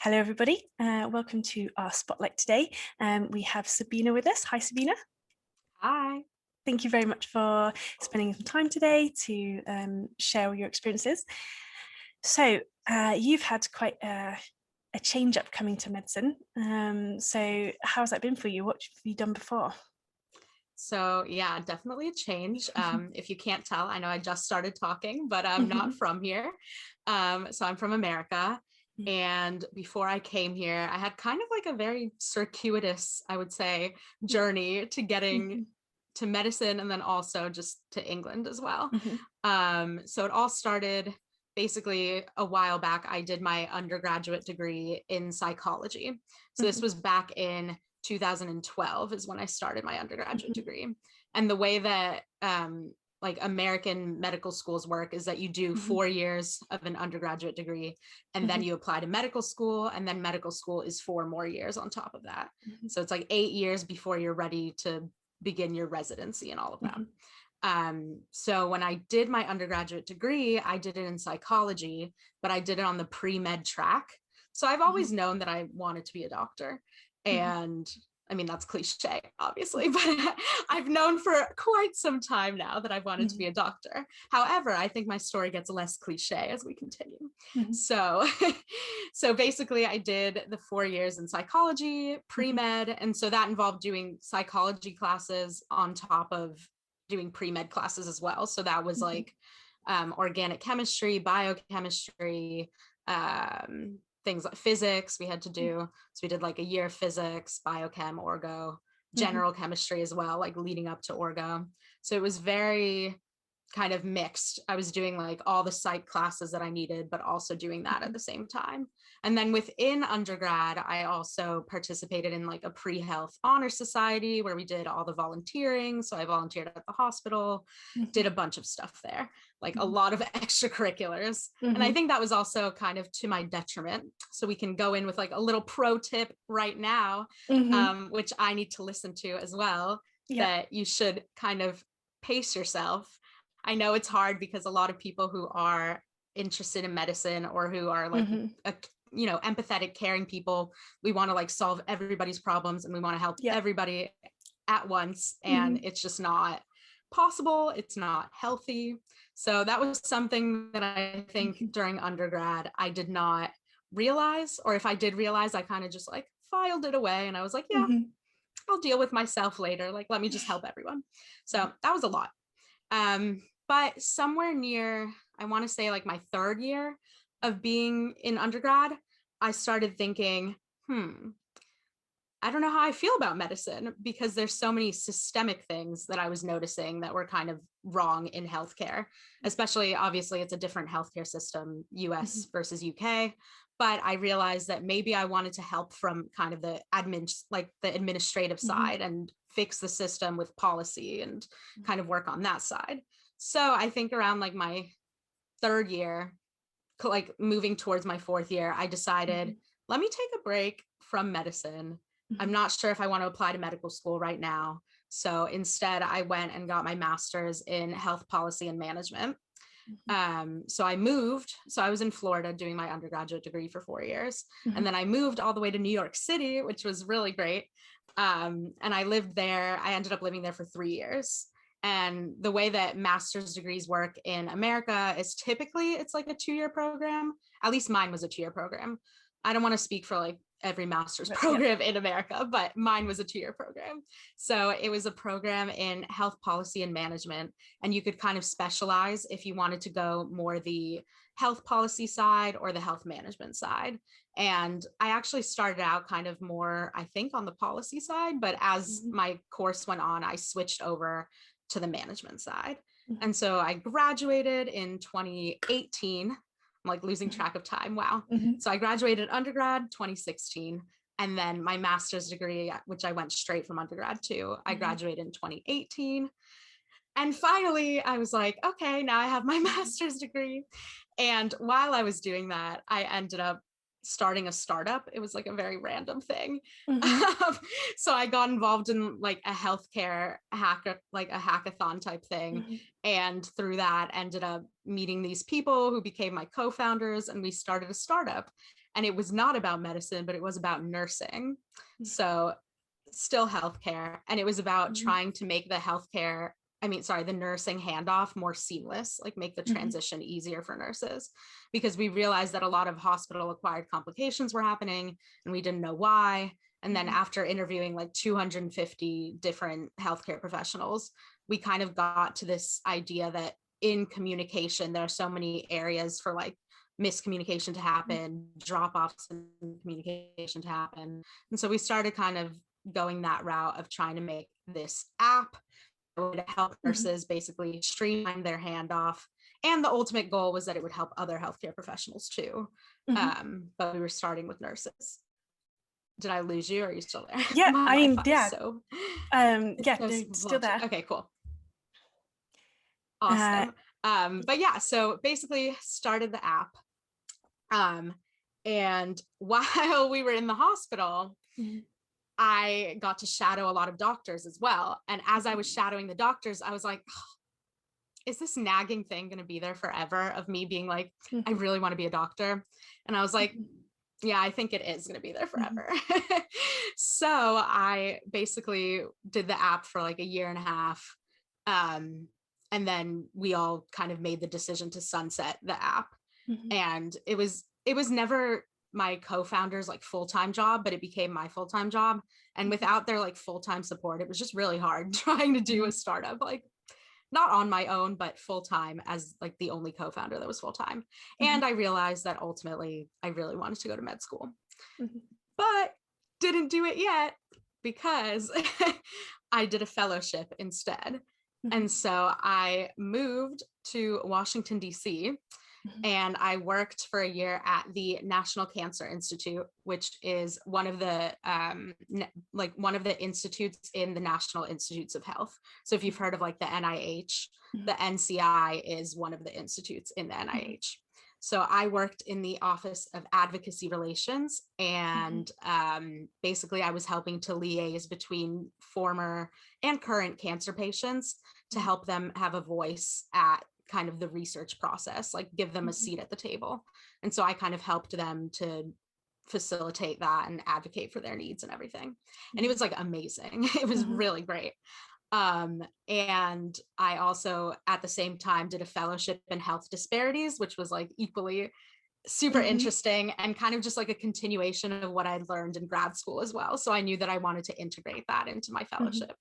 Hello, everybody. Welcome to our spotlight today. We have Sabina with us. Hi, Sabina. Hi. Thank you very much for spending some time today to share your experiences. So you've had quite a change up coming to medicine. So how's that been for you? What have you done before? So yeah, definitely a change. If you can't tell, I know I just started talking, but I'm not from here. So I'm from America. And before I came here, I had kind of like a very circuitous, I would say, journey to getting to medicine and then also just to England as well. So it all started basically a while back. I did my undergraduate degree in psychology. So this was back in 2012 is when I started my undergraduate degree. And the way that like American medical schools work is that you do 4 years of an undergraduate degree and then you apply to medical school, and then medical school is 4 more years on top of that. So it's like 8 years before you're ready to begin your residency and all of that. So when I did my undergraduate degree, I did it in psychology, but I did it on the pre-med track. So I've always known that I wanted to be a doctor. And I mean, that's cliche, obviously, but I've known for quite some time now that I've wanted to be a doctor. However, I think my story gets less cliche as we continue. So, so basically I did the 4 years in psychology, pre-med. And so that involved doing psychology classes on top of doing pre-med classes as well. So that was like organic chemistry, biochemistry, things like physics we had to do. So we did like a year of physics, biochem, orgo, general chemistry as well, like leading up to orgo. So it was very kind of mixed. I was doing like all the psych classes that I needed, but also doing that at the same time. And then within undergrad, I also participated in like a pre-health honor society where we did all the volunteering. So I volunteered at the hospital, did a bunch of stuff there, like a lot of extracurriculars. And I think that was also kind of to my detriment. So we can go in with like a little pro tip right now, which I need to listen to as well, that you should kind of pace yourself. I know it's hard because a lot of people who are interested in medicine or who are like, empathetic, caring people, we want to like solve everybody's problems and we want to help everybody at once. And it's just not possible. It's not healthy. So that was something that I think during undergrad, I did not realize, or if I did realize, I kind of just like filed it away. And I was like, yeah, I'll deal with myself later. Like, let me just help everyone. So that was a lot. But somewhere near, I want to say like my 3rd year of being in undergrad, I started thinking, I don't know how I feel about medicine because there's so many systemic things that I was noticing that were kind of wrong in healthcare, especially obviously it's a different healthcare system, US versus UK. But I realized that maybe I wanted to help from kind of the administrative side and fix the system with policy and kind of work on that side. So I think around like my 3rd year, like moving towards my 4th year, I decided, let me take a break from medicine. I'm not sure if I want to apply to medical school right now. So instead, I went and got my master's in health policy and management. So I moved. So I was in Florida doing my undergraduate degree for 4 years. And then I moved all the way to New York City, which was really great. And I lived there. I ended up living there for 3 years. And the way that master's degrees work in America is typically it's like a 2-year program. At least mine was a 2-year program. I don't want to speak for like every master's program in America, but mine was a 2-year program. So it was a program in health policy and management. And you could kind of specialize if you wanted to go more the health policy side or the health management side. And I actually started out kind of more, I think, on the policy side, but as my course went on, I switched over to the management side. And so I graduated in 2018. I'm like losing track of time. Wow. So I graduated undergrad 2016. And then my master's degree, which I went straight from undergrad to, I graduated in 2018. And finally, I was like, okay, now I have my master's degree. And while I was doing that, I ended up starting a startup. It was like a very random thing. So I got involved in like a healthcare like a hackathon type thing. And through that ended up meeting these people who became my co-founders, and we started a startup. and it was not about medicine, but it was about nursing. So still healthcare. And it was about trying to make the the nursing handoff more seamless, like make the transition easier for nurses, because we realized that a lot of hospital acquired complications were happening and we didn't know why. And then after interviewing like 250 different healthcare professionals, we kind of got to this idea that in communication, there are so many areas for like miscommunication to happen, drop-offs in communication to happen. And so we started kind of going that route of trying to make this app to help nurses basically streamline their handoff. And the ultimate goal was that it would help other healthcare professionals too. But we were starting with nurses. Did I lose you? Or are you still there? Yeah, I mean, yeah. So, yeah, they're still there. Okay, cool. Awesome. But yeah, so basically started the app. And while we were in the hospital, I got to shadow a lot of doctors as well. And as I was shadowing the doctors, I was like, oh, is this nagging thing going to be there forever of me being like, I really want to be a doctor? And I was like, yeah, I think it is going to be there forever. So I basically did the app for like a year and a half. And then we all kind of made the decision to sunset the app. And it was never my co-founder's like full-time job, but it became my full-time job. And without their like full-time support, it was just really hard trying to do a startup, like not on my own, but full-time as like the only co-founder that was full-time. And I realized that ultimately I really wanted to go to med school, but didn't do it yet because I did a fellowship instead. And so I moved to Washington, D.C., and I worked for a year at the National Cancer Institute, which is one of the institutes in the National Institutes of Health. So if you've heard of like the NIH, the NCI is one of the institutes in the NIH. So I worked in the Office of Advocacy Relations, and basically I was helping to liaise between former and current cancer patients to help them have a voice at kind of the research process, like give them a seat at the table. And so I kind of helped them to facilitate that and advocate for their needs and everything. And it was like amazing. It was really great. And I also at the same time did a fellowship in health disparities, which was like equally super interesting and kind of just like a continuation of what I'd learned in grad school as well. So I knew that I wanted to integrate that into my fellowship.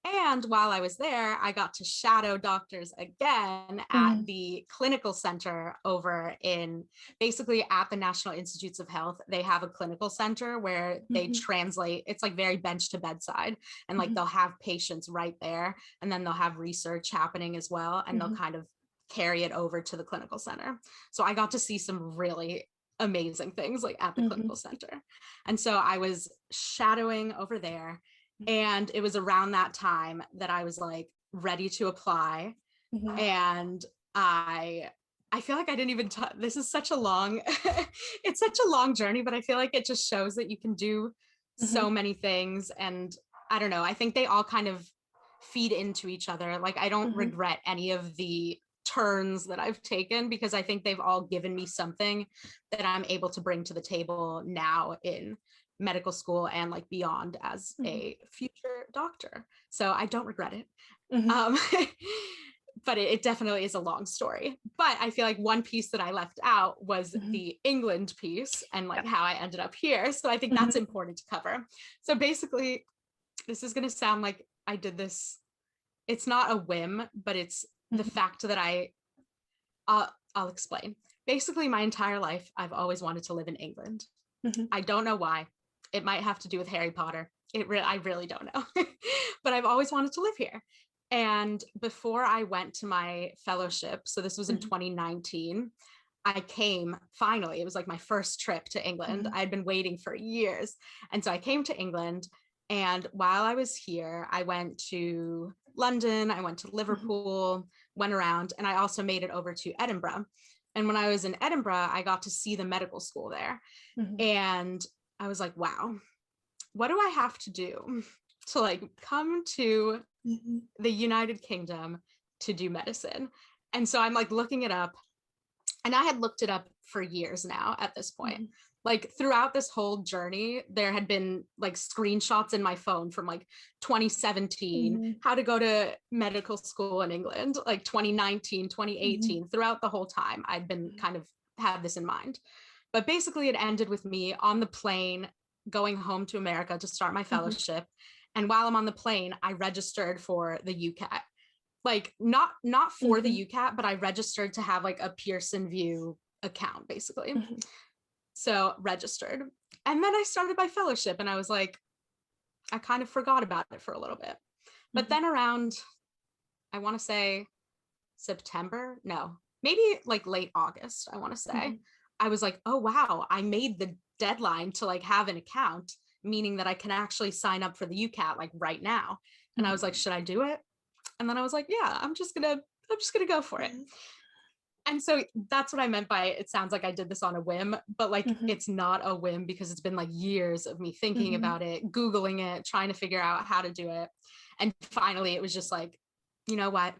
And while I was there, I got to shadow doctors again at the clinical center over in basically at the National Institutes of Health. They have a clinical center where they translate, it's like very bench to bedside, and like they'll have patients right there, and then they'll have research happening as well, and they'll kind of carry it over to the clinical center. So I got to see some really amazing things like at the clinical center. And so I was shadowing over there. And it was around that time that I was like ready to apply. And I feel like I didn't even, this is such a long, it's such a long journey, but I feel like it just shows that you can do so many things. And I don't know, I think they all kind of feed into each other. Like I don't regret any of the turns that I've taken, because I think they've all given me something that I'm able to bring to the table now in medical school and like beyond as a future doctor. So I don't regret it. But it definitely is a long story. But I feel like one piece that I left out was the England piece and like how I ended up here. So I think that's important to cover. So basically, this is going to sound like I did this. It's not a whim, but it's the fact that I'll explain. Basically, my entire life, I've always wanted to live in England. I don't know why. It might have to do with Harry Potter. I really don't know. But I've always wanted to live here. And before I went to my fellowship, so this was in 2019, I came finally. It was like my first trip to England. I'd been waiting for years. And so I came to England. And while I was here, I went to London, I went to Liverpool, went around, and I also made it over to Edinburgh. And when I was in Edinburgh, I got to see the medical school there. And I was like, wow, what do I have to do to like come to the United Kingdom to do medicine? And so I'm like looking it up, and I had looked it up for years now at this point. Like throughout this whole journey, there had been like screenshots in my phone from like 2017, how to go to medical school in England, like 2019, 2018, throughout the whole time I'd been kind of had this in mind. But basically it ended with me on the plane going home to America to start my fellowship. And while I'm on the plane, I registered for the UCAT. Like not for the UCAT, but I registered to have like a Pearson VUE account basically. So registered. And then I started my fellowship and I was like, I kind of forgot about it for a little bit. But then around, I want to say September, no, maybe like late August, I want to say, I was like, oh, wow, I made the deadline to like have an account, meaning that I can actually sign up for the UCAT like right now. And I was like, should I do it? And then I was like, yeah, I'm just gonna go for it. And so that's what I meant by it sounds like I did this on a whim, but like it's not a whim because it's been like years of me thinking about it, Googling it, trying to figure out how to do it. And finally it was just like, you know what?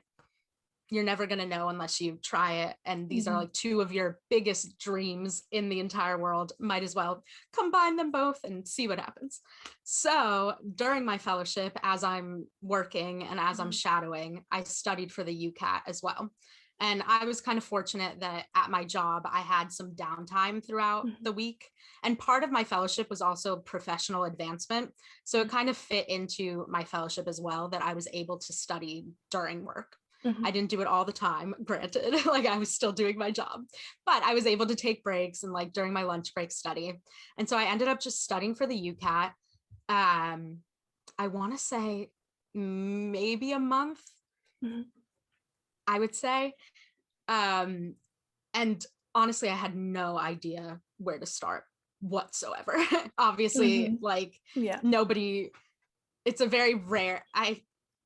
You're never going to know unless you try it. And these are like two of your biggest dreams in the entire world. Might as well combine them both and see what happens. So during my fellowship, as I'm working and as I'm shadowing, I studied for the UCAT as well. And I was kind of fortunate that at my job, I had some downtime throughout the week. And part of my fellowship was also professional advancement. So it kind of fit into my fellowship as well, that I was able to study during work. I didn't do it all the time, granted, like I was still doing my job, but I was able to take breaks and like during my lunch break study. And so I ended up just studying for the UCAT. I want to say maybe a month, I would say. And honestly, I had no idea where to start whatsoever. Obviously, like nobody, it's a very rare,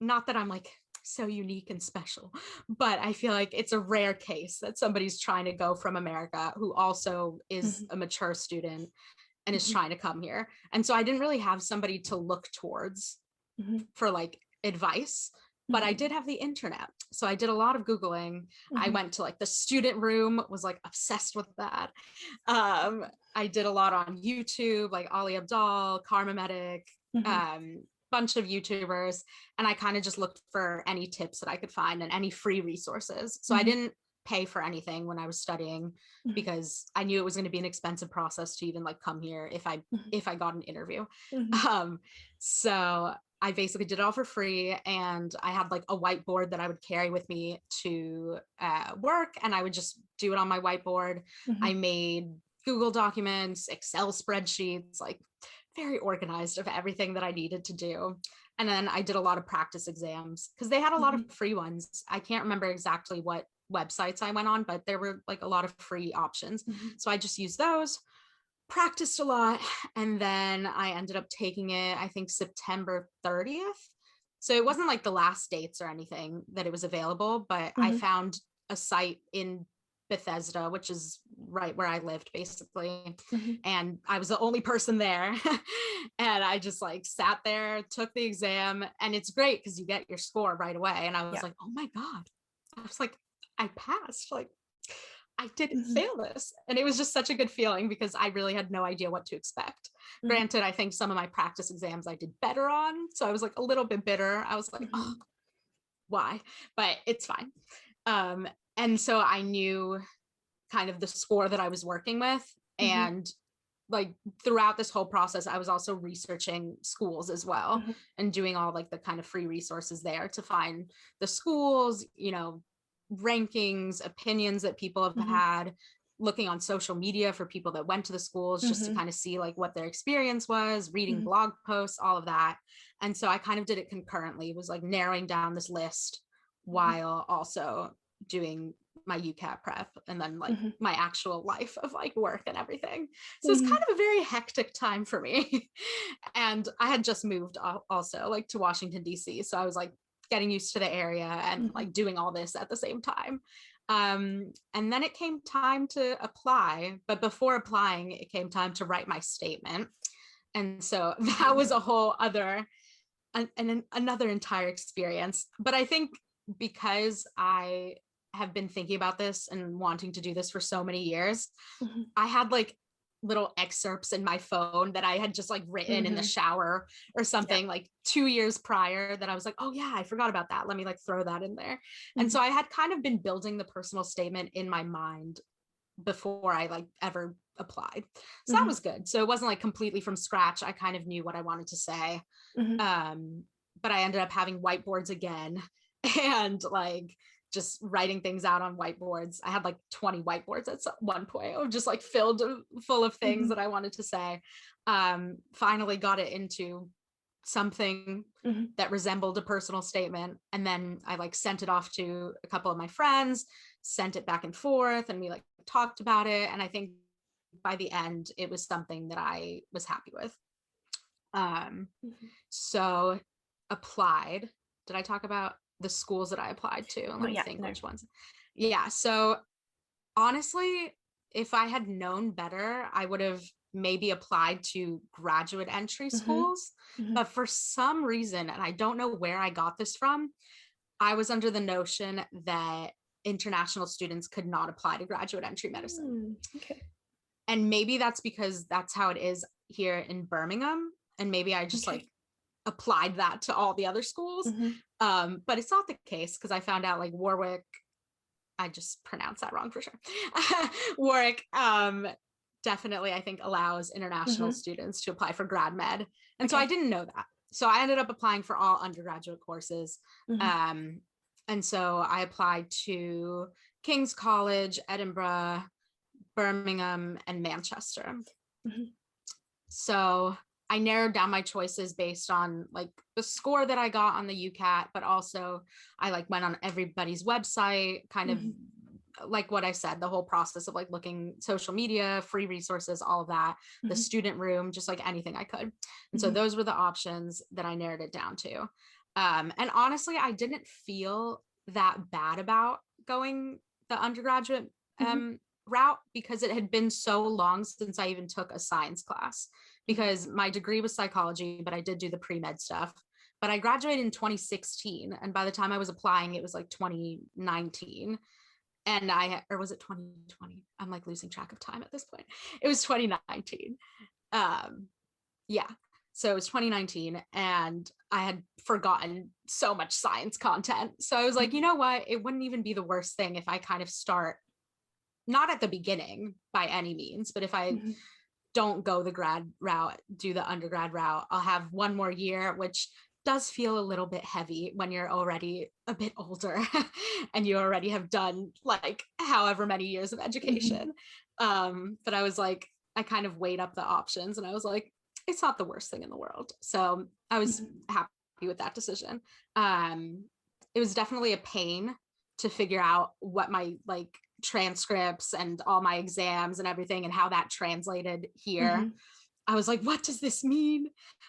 not that I'm like so unique and special, but I feel like it's a rare case that somebody's trying to go from America who also is a mature student and is trying to come here. And so I didn't really have somebody to look towards for like advice, but I did have the internet. So I did a lot of Googling. I went to like the student room, was like obsessed with that. I did a lot on YouTube, like Ali Abdal, Karma Medic, bunch of YouTubers, and I kind of just looked for any tips that I could find and any free resources. So I didn't pay for anything when I was studying because I knew it was going to be an expensive process to even like come here if I got an interview. So I basically did it all for free, and I had like a whiteboard that I would carry with me to work, and I would just do it on my whiteboard. I made Google documents, Excel spreadsheets, like very organized of everything that I needed to do. And then I did a lot of practice exams because they had a lot of free ones. I can't remember exactly what websites I went on, but there were like a lot of free options. So I just used those, practiced a lot, and then I ended up taking it, I think September 30th. So it wasn't like the last dates or anything that it was available, but I found a site in Bethesda, which is right where I lived basically. And I was the only person there. And I just like sat there, took the exam, and it's great because you get your score right away. And I was like, oh my God. I was like, I passed. Like I didn't fail this. And it was just such a good feeling because I really had no idea what to expect. Granted, I think some of my practice exams I did better on. So I was like a little bit bitter. I was like, oh, why? But it's fine. And so I knew kind of the score that I was working with. And like throughout this whole process, I was also researching schools as well and doing all like the kind of free resources there to find the schools, you know, rankings, opinions that people have had, looking on social media for people that went to the schools just to kind of see like what their experience was, reading blog posts, all of that. And so I kind of did it concurrently. It was like narrowing down this list while also doing my UCAT prep and then like my actual life of like work and everything. So it's kind of a very hectic time for me. And I had just moved also like to Washington, DC. So I was like getting used to the area and like doing all this at the same time. And then it came time to apply, but before applying, it came time to write my statement. And so that was a whole other, and another entire experience. But I think because I have been thinking about this and wanting to do this for so many years, I had like little excerpts in my phone that I had just like written in the shower or something like 2 years prior that I was like, oh yeah, I forgot about that. Let me like throw that in there. And so I had kind of been building the personal statement in my mind before I like ever applied. So that was good. So it wasn't like completely from scratch. I kind of knew what I wanted to say. But I ended up having whiteboards again and like just writing things out on whiteboards. I had like 20 whiteboards at one point. I was just like filled full of things that I wanted to say. Finally got it into something that resembled a personal statement. And then I like sent it off to a couple of my friends, sent it back and forth, and we like talked about it. And I think by the end, it was something that I was happy with. So applied. Did I talk about the schools that I applied to? Let me think which ones. Yeah. So honestly, if I had known better, I would have maybe applied to graduate entry schools. But for some reason, and I don't know where I got this from, I was under the notion that international students could not apply to graduate entry medicine. Okay. And maybe that's because that's how it is here in Birmingham. And maybe I just like applied that to all the other schools. But it's not the case, because I found out like Warwick, I just pronounced that wrong for sure. Warwick definitely, I think, allows international students to apply for grad med. And so I didn't know that. So I ended up applying for all undergraduate courses. And so I applied to King's College, Edinburgh, Birmingham, and Manchester. So I narrowed down my choices based on like the score that I got on the UCAT, but also I like went on everybody's website, kind of like what I said, the whole process of like looking social media, free resources, all of that, the student room, just like anything I could. And so those were the options that I narrowed it down to. And honestly, I didn't feel that bad about going the undergraduate route, because it had been so long since I even took a science class, because my degree was psychology, but I did do the pre-med stuff. But I graduated in 2016. And by the time I was applying, it was like 2019. And or was it 2020? I'm like losing track of time at this point. It was 2019. Yeah. So it was 2019, and I had forgotten so much science content. So I was like, you know what? It wouldn't even be the worst thing if I kind of start, not at the beginning by any means, but if I don't go the grad route, do the undergrad route, I'll have one more year, which does feel a little bit heavy when you're already a bit older and you already have done like however many years of education. But I was like, I kind of weighed up the options, and I was like, it's not the worst thing in the world. So I was happy with that decision. It was definitely a pain to figure out what my like transcripts and all my exams and everything and how that translated here. I was like, what does this mean?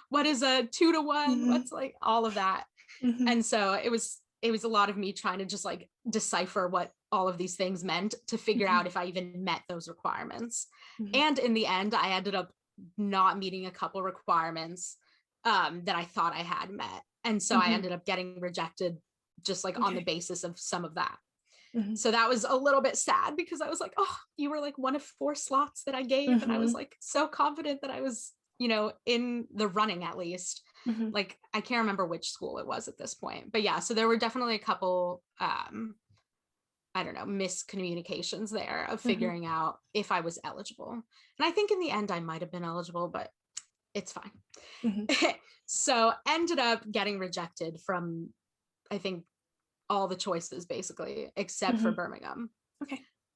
What is a 2-to-1? What's like all of that? And so it was a lot of me trying to just like decipher what all of these things meant to figure out if I even met those requirements. And in the end, I ended up not meeting a couple requirements that I thought I had met. And so I ended up getting rejected just like on the basis of some of that. So that was a little bit sad, because I was like, oh, you were like one of 4 slots that I gave. And I was like so confident that I was, you know, in the running at least. Like, I can't remember which school it was at this point. But yeah, so there were definitely a couple, I don't know, miscommunications there of figuring out if I was eligible. And I think in the end I might have been eligible, but it's fine. So ended up getting rejected from, I think, all the choices basically, except for Birmingham.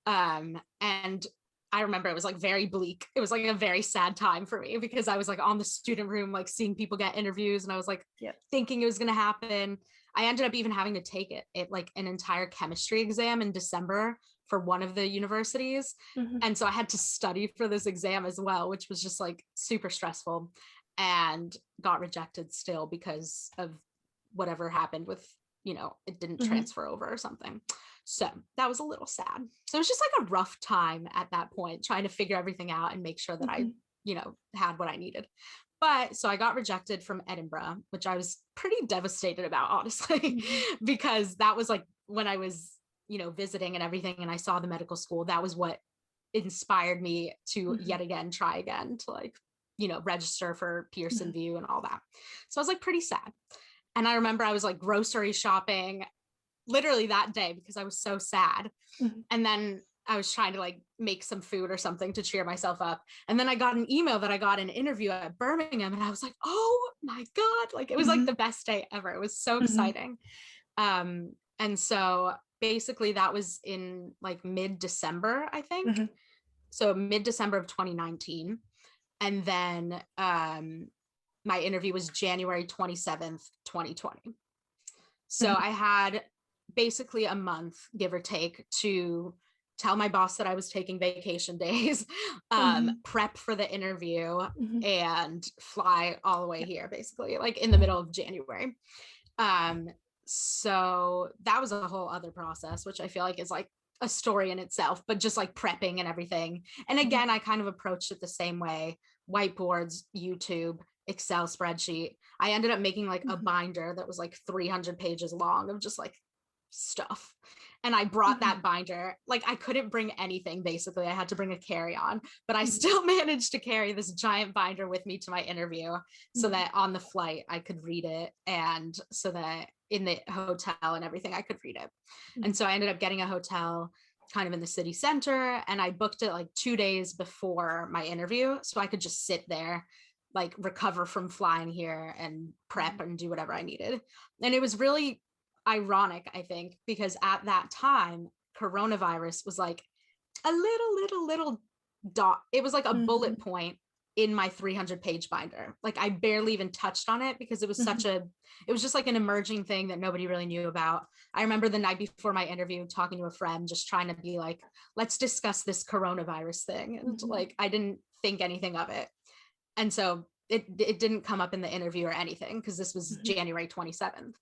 And I remember it was like very bleak. It was like a very sad time for me, because I was like on the student room, like seeing people get interviews, and I was like thinking it was going to happen. I ended up even having to take it like an entire chemistry exam in December for one of the universities. And so I had to study for this exam as well, which was just like super stressful, and got rejected still because of whatever happened with, you know, it didn't transfer over or something. So that was a little sad. So it was just like a rough time at that point, trying to figure everything out and make sure that I, you know, had what I needed. But so I got rejected from Edinburgh, which I was pretty devastated about, honestly, because that was like when I was, you know, visiting and everything, and I saw the medical school, that was what inspired me to yet again try again to like, you know, register for Pearson VUE and all that. So I was like pretty sad. And I remember I was like grocery shopping literally that day because I was so sad. And then I was trying to like make some food or something to cheer myself up. And then I got an email that I got an interview at Birmingham, and I was like, oh my God, like it was like the best day ever. It was so exciting. And so basically that was in like mid-December, I think. So mid-December of 2019. And then my interview was January 27th, 2020. So I had basically a month, give or take, to tell my boss that I was taking vacation days, prep for the interview, and fly all the way here, basically, like in the middle of January. So that was a whole other process, which I feel like is like a story in itself, but just like prepping and everything. And again, I kind of approached it the same way: whiteboards, YouTube, Excel spreadsheet. I ended up making like a binder that was like 300 pages long of just like stuff. And I brought that binder, like I couldn't bring anything, basically. I had to bring a carry-on, but I still managed to carry this giant binder with me to my interview so that on the flight I could read it, and so that in the hotel and everything I could read it. And so I ended up getting a hotel kind of in the city center, and I booked it like 2 days before my interview so I could just sit there, like recover from flying here and prep and do whatever I needed. And it was really ironic, I think, because at that time coronavirus was like a little dot. It was like a bullet point in my 300-page binder. Like I barely even touched on it because it was it was just like an emerging thing that nobody really knew about. I remember the night before my interview talking to a friend, just trying to be like, let's discuss this coronavirus thing. And like, I didn't think anything of it. And so it didn't come up in the interview or anything because this was January 27th.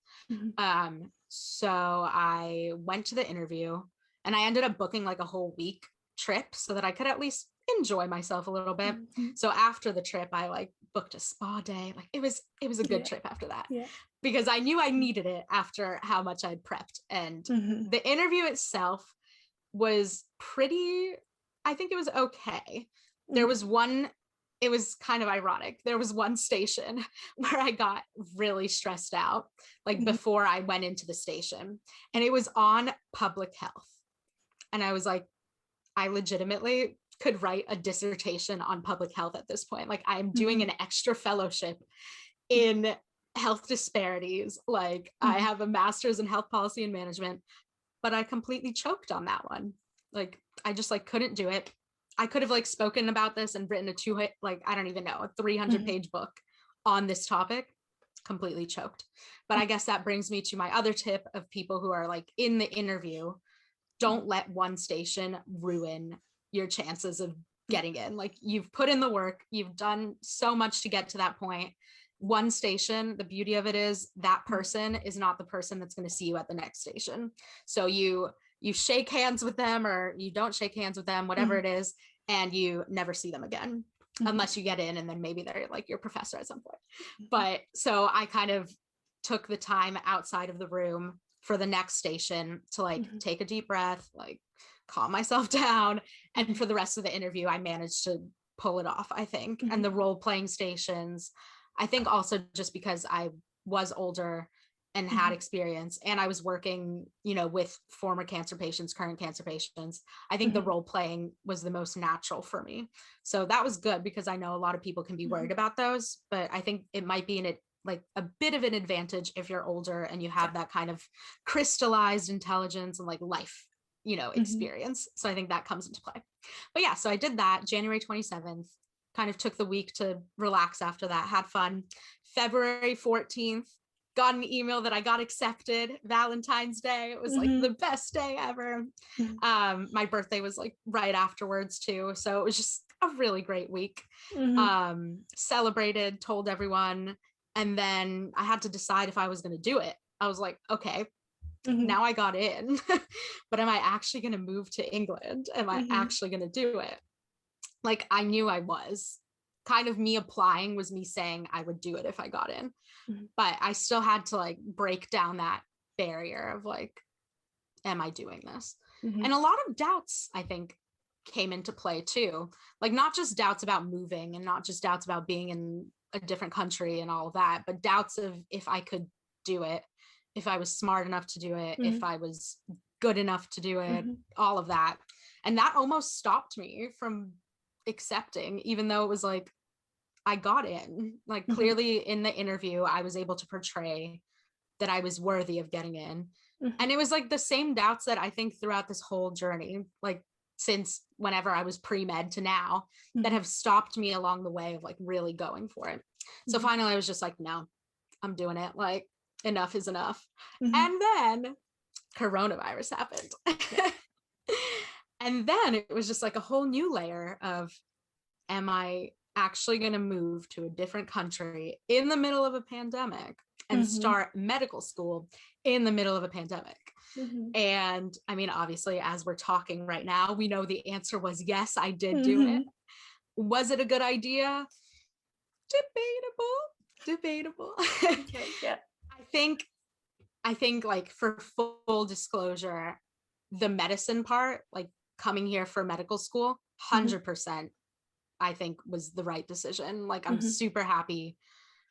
So I went to the interview, and I ended up booking like a whole week trip so that I could at least enjoy myself a little bit. So after the trip, I like booked a spa day. Like it was a good trip after that, because I knew I needed it after how much I'd prepped. And the interview itself was pretty, I think it was okay. There was one, it was kind of ironic. There was one station where I got really stressed out, like before I went into the station, and it was on public health. And I was like, I legitimately could write a dissertation on public health at this point. Like I'm doing an extra fellowship in health disparities. Like I have a master's in health policy and management, but I completely choked on that one. Like I just like couldn't do it. I could have like spoken about this and written I don't even know, a 300-page book on this topic. Completely choked. But I guess that brings me to my other tip of people who are like in the interview: don't let one station ruin your chances of getting in. Like you've put in the work, you've done so much to get to that point. One station, the beauty of it is that person is not the person that's going to see you at the next station. So you shake hands with them, or you don't shake hands with them, whatever it is, and you never see them again, unless you get in, and then maybe they're like your professor at some point. But so I kind of took the time outside of the room for the next station to like take a deep breath, like calm myself down. And for the rest of the interview, I managed to pull it off, I think. And the role-playing stations, I think also just because I was older and had experience, and I was working, you know, with former cancer patients, current cancer patients, I think the role playing was the most natural for me. So that was good, because I know a lot of people can be worried about those, but I think it might be like a bit of an advantage if you're older and you have that kind of crystallized intelligence and like life, you know, experience. So I think that comes into play. But yeah, so I did that January 27th, kind of took the week to relax after that, had fun. February 14th, got an email that I got accepted. Valentine's Day. It was like the best day ever. My birthday was like right afterwards too. So it was just a really great week. Celebrated, told everyone. And then I had to decide if I was going to do it. I was like, okay, now I got in, but am I actually going to move to England? Am I actually going to do it? Like I knew I was. Kind of me applying was me saying I would do it if I got in. But I still had to like break down that barrier of like, am I doing this? And a lot of doubts, I think, came into play too. Like not just doubts about moving and not just doubts about being in a different country and all of that, but doubts of if I could do it, if I was smart enough to do it, if I was good enough to do it, all of that. And that almost stopped me from accepting, even though it was like, I got in, like clearly in the interview, I was able to portray that I was worthy of getting in. And it was like the same doubts that I think throughout this whole journey, like since whenever I was pre-med to now, that have stopped me along the way of like really going for it. So finally I was just like, no, I'm doing it. Like enough is enough. And then coronavirus happened. And then it was just like a whole new layer of, am I actually going to move to a different country in the middle of a pandemic and start medical school in the middle of a pandemic? And I mean, obviously, as we're talking right now, we know the answer was yes, I did do it. Was it a good idea? Debatable. Okay, yeah. I think like for full disclosure, the medicine part, like coming here for medical school, 100%, I think was the right decision. Like I'm super happy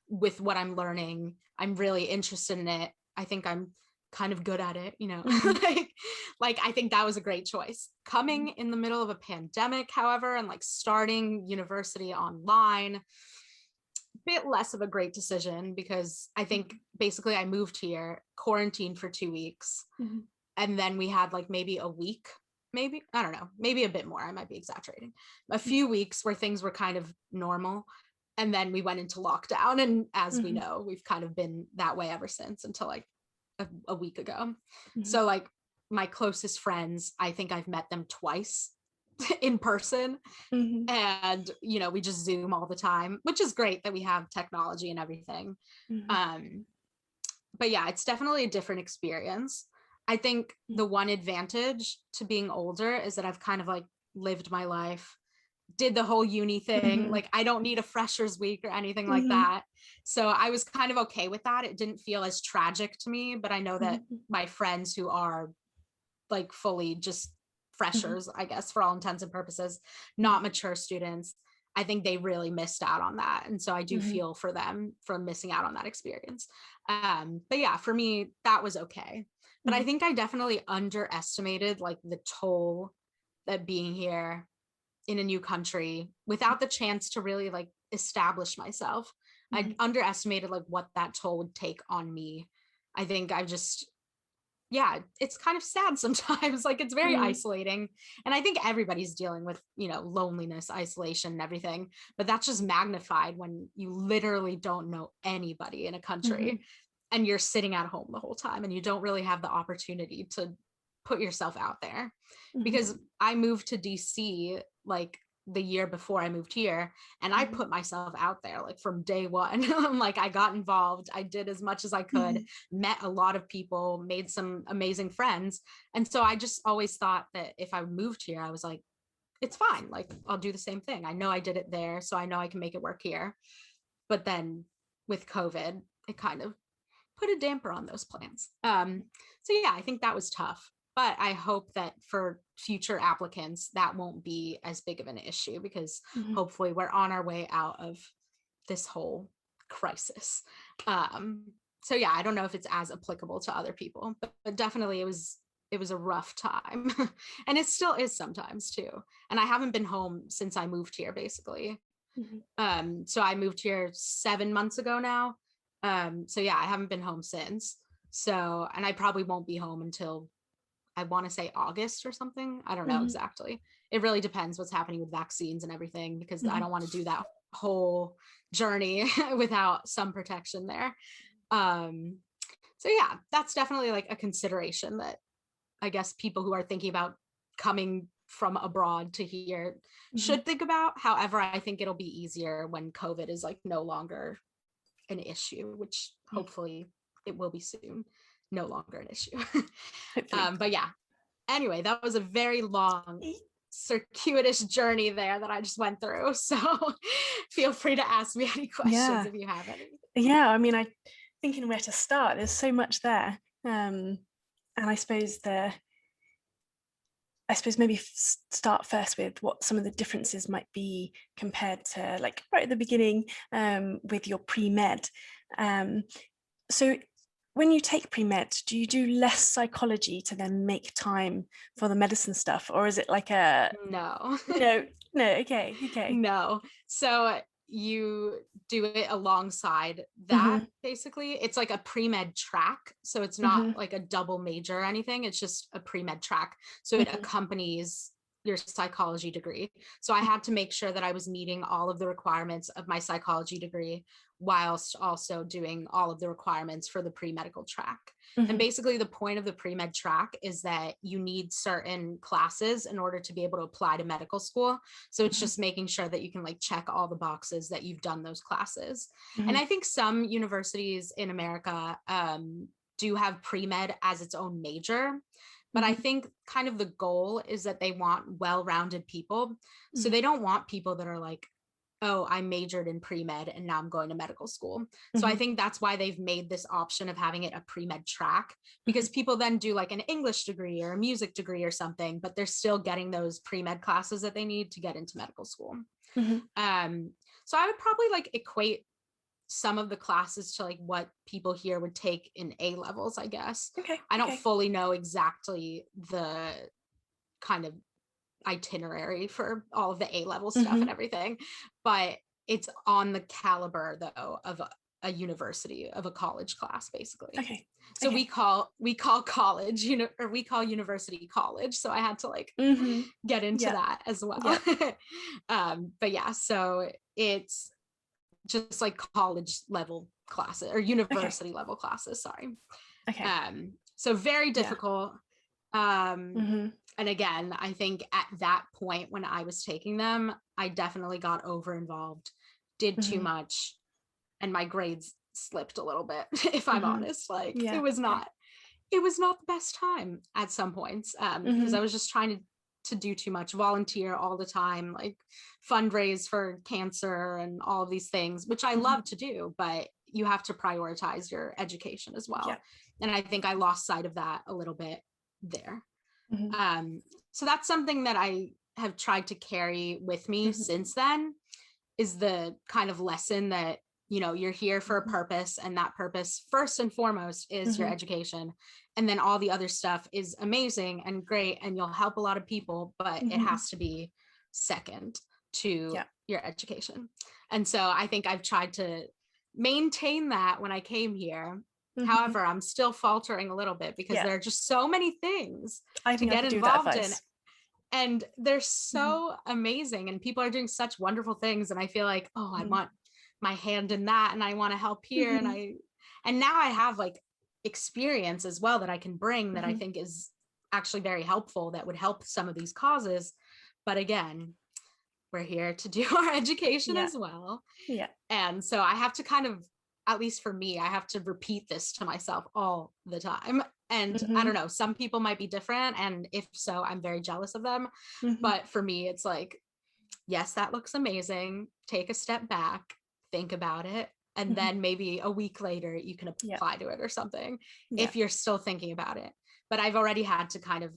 with what I'm learning. I'm really interested in it. I think I'm kind of good at it, you know. like I think that was a great choice. Coming in the middle of a pandemic, however, and like starting university online, bit less of a great decision, because I think basically I moved here, quarantined for 2 weeks, and then we had like maybe a week, maybe, I don't know, maybe a bit more, I might be exaggerating, a few weeks where things were kind of normal, and then we went into lockdown, and as we know, we've kind of been that way ever since, until like a week ago. So like my closest friends, I think I've met them twice in person, and you know, we just Zoom all the time, which is great that we have technology and everything. But yeah, it's definitely a different experience. I think the one advantage to being older is that I've kind of like lived my life, did the whole uni thing, like I don't need a freshers week or anything like that, so I was kind of okay with that. It didn't feel as tragic to me, but I know that my friends who are like fully just freshers, I guess, for all intents and purposes, not mature students, I think they really missed out on that. And so I do feel for them for missing out on that experience. But yeah, for me, that was okay. But I think I definitely underestimated like the toll that being here in a new country without the chance to really like establish myself, I underestimated like what that toll would take on me. I think I just, yeah, it's kind of sad sometimes. Like it's very isolating. And I think everybody's dealing with, you know, loneliness, isolation, and everything. But that's just magnified when you literally don't know anybody in a country and you're sitting at home the whole time and you don't really have the opportunity to put yourself out there. Because I moved to DC like the year before I moved here, and I put myself out there like from day one. I'm like, I got involved, I did as much as I could, met a lot of people, made some amazing friends. And so I just always thought that if I moved here, I was like, it's fine, like I'll do the same thing. I know I did it there, so I know I can make it work here. But then with COVID, it kind of put a damper on those plans. So yeah, I think that was tough. But I hope that for future applicants, that won't be as big of an issue, because hopefully we're on our way out of this whole crisis. So yeah, I don't know if it's as applicable to other people, but definitely it was a rough time. And it still is sometimes too. And I haven't been home since I moved here, basically. So I moved here 7 months ago now. So yeah, I haven't been home since. So, and I probably won't be home until, I want to say August or something. I don't know exactly. It really depends what's happening with vaccines and everything, because I don't want to do that whole journey without some protection there. So yeah, that's definitely like a consideration that I guess people who are thinking about coming from abroad to here should think about. However, I think it'll be easier when COVID is like no longer an issue, which hopefully it will be soon. No longer an issue. But yeah, anyway, that was a very long circuitous journey there that I just went through. So feel free to ask me any questions if you have any. Yeah, I mean, I thinking where to start, there's so much there. And I suppose I suppose maybe start first with what some of the differences might be compared to like right at the beginning with your pre-med. So when you take pre-med, do you do less psychology to then make time for the medicine stuff? Or is it like a, No. no, okay. No. So you do it alongside that, basically. It's like a pre-med track. So it's not like a double major or anything. It's just a pre-med track. So it accompanies your psychology degree. So I had to make sure that I was meeting all of the requirements of my psychology degree whilst also doing all of the requirements for the pre-medical track. And basically the point of the pre-med track is that you need certain classes in order to be able to apply to medical school. So it's just making sure that you can like check all the boxes that you've done those classes. And I think some universities in America do have pre-med as its own major. But I think kind of the goal is that they want well-rounded people. So they don't want people that are like, oh, I majored in pre-med and now I'm going to medical school. So I think that's why they've made this option of having it a pre-med track, because people then do like an English degree or a music degree or something, but they're still getting those pre-med classes that they need to get into medical school. So I would probably like equate some of the classes to like what people here would take in A levels, I guess. I don't fully know exactly the kind of itinerary for all of the A level stuff and everything, but it's on the caliber though of a university, of a college class, basically. So we call college, or we call university college. So I had to like get into that as well. But yeah, so it's just like college level classes or university level classes, sorry. So very difficult. And again, I think at that point when I was taking them, I definitely got over involved, did too much, and my grades slipped a little bit, if I'm honest. Like it was not the best time at some points, because I was just trying to do too much, volunteer all the time, like fundraise for cancer and all of these things, which I love to do, but you have to prioritize your education as well. And I think I lost sight of that a little bit there. So that's something that I have tried to carry with me since then, is the kind of lesson that, you're here for a purpose, and that purpose first and foremost is your education. And then all the other stuff is amazing and great, and you'll help a lot of people, but it has to be second to your education. And so I think I've tried to maintain that when I came here. However, I'm still faltering a little bit because there are just so many things to get involved in. And they're so amazing, and people are doing such wonderful things. And I feel like, oh, I want my hand in that, and I want to help here. And now I have like experience as well that I can bring that I think is actually very helpful, that would help some of these causes. But again, we're here to do our education as well. And so I have to kind of, at least for me, I have to repeat this to myself all the time. And I don't know, some people might be different. And if so, I'm very jealous of them. But for me, it's like, yes, that looks amazing. Take a step back, think about it. And then maybe a week later, you can apply to it or something if you're still thinking about it. But I've already had to kind of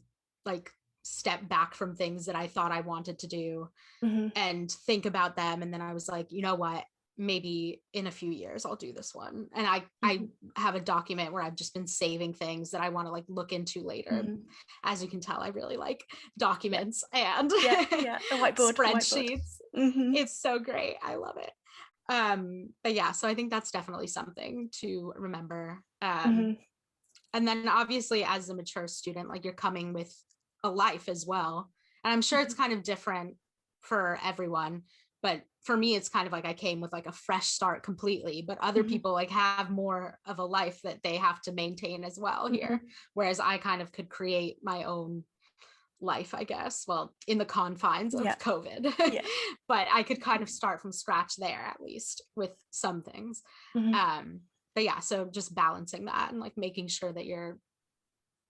like step back from things that I thought I wanted to do and think about them. And then I was like, you know what? Maybe in a few years I'll do this one. And I have a document where I've just been saving things that I want to like look into later. As you can tell, I really like documents and a whiteboard, spreadsheets. It's so great. I love it. But yeah, so I think that's definitely something to remember. And then obviously as a mature student, like you're coming with a life as well. And I'm sure it's kind of different for everyone. But for me, it's kind of like I came with like a fresh start completely, but other people like have more of a life that they have to maintain as well here. Whereas I kind of could create my own life, I guess, well, in the confines of COVID, but I could kind of start from scratch there, at least with some things. But yeah, so just balancing that and like making sure that you're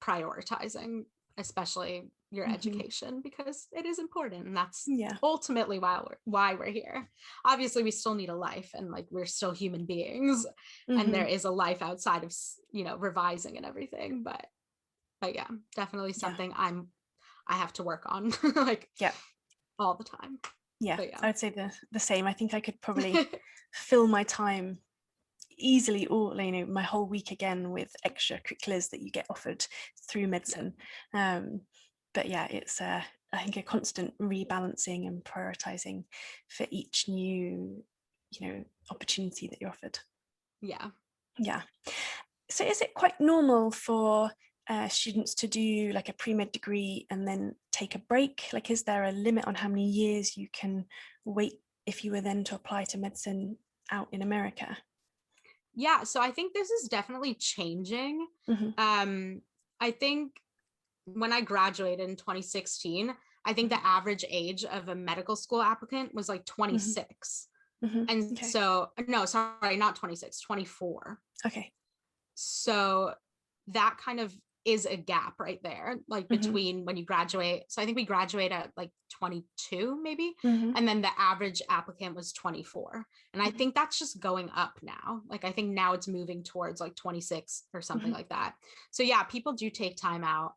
prioritizing, especially your education, because it is important, and that's ultimately why we're here. Obviously we still need a life, and like we're still human beings, and there is a life outside of revising and everything, but yeah, definitely something I have to work on like Yeah. all the time. Yeah, But yeah. I would say the same. I think I could probably fill my time easily, or my whole week again, with extracurriculars that you get offered through medicine. But yeah, it's I think a constant rebalancing and prioritizing for each new opportunity that you're offered. Yeah. So is it quite normal for students to do like a pre-med degree and then take a break? Like, is there a limit on how many years you can wait if you were then to apply to medicine out in America? Yeah, so I think this is definitely changing. I think when I graduated in 2016, I think the average age of a medical school applicant was like 26. And Okay. so, no, sorry, not 26, 24. Okay. So that kind of is a gap right there, like between when you graduate. So I think we graduate at like 22 maybe, and then the average applicant was 24. And I think that's just going up now. Like I think now it's moving towards like 26 or something like that. So yeah, people do take time out,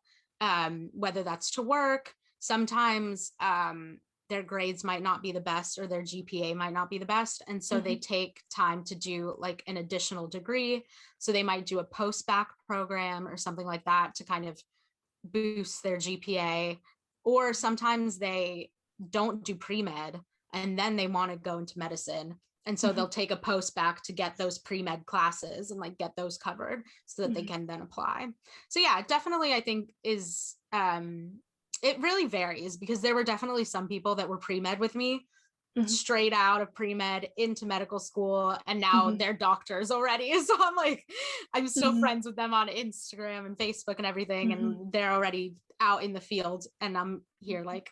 whether that's to work. Sometimes their grades might not be the best, or their GPA might not be the best. And so they take time to do like an additional degree. So they might do a post-bac program or something like that to kind of boost their GPA. Or sometimes they don't do pre-med and then they want to go into medicine. And so they'll take a post-bac to get those pre-med classes and like get those covered so that they can then apply. So yeah, definitely I think is, it really varies, because there were definitely some people that were pre-med with me, straight out of pre-med into medical school, and now they're doctors already. So I'm like, I'm still friends with them on Instagram and Facebook and everything, and they're already out in the field, and I'm here like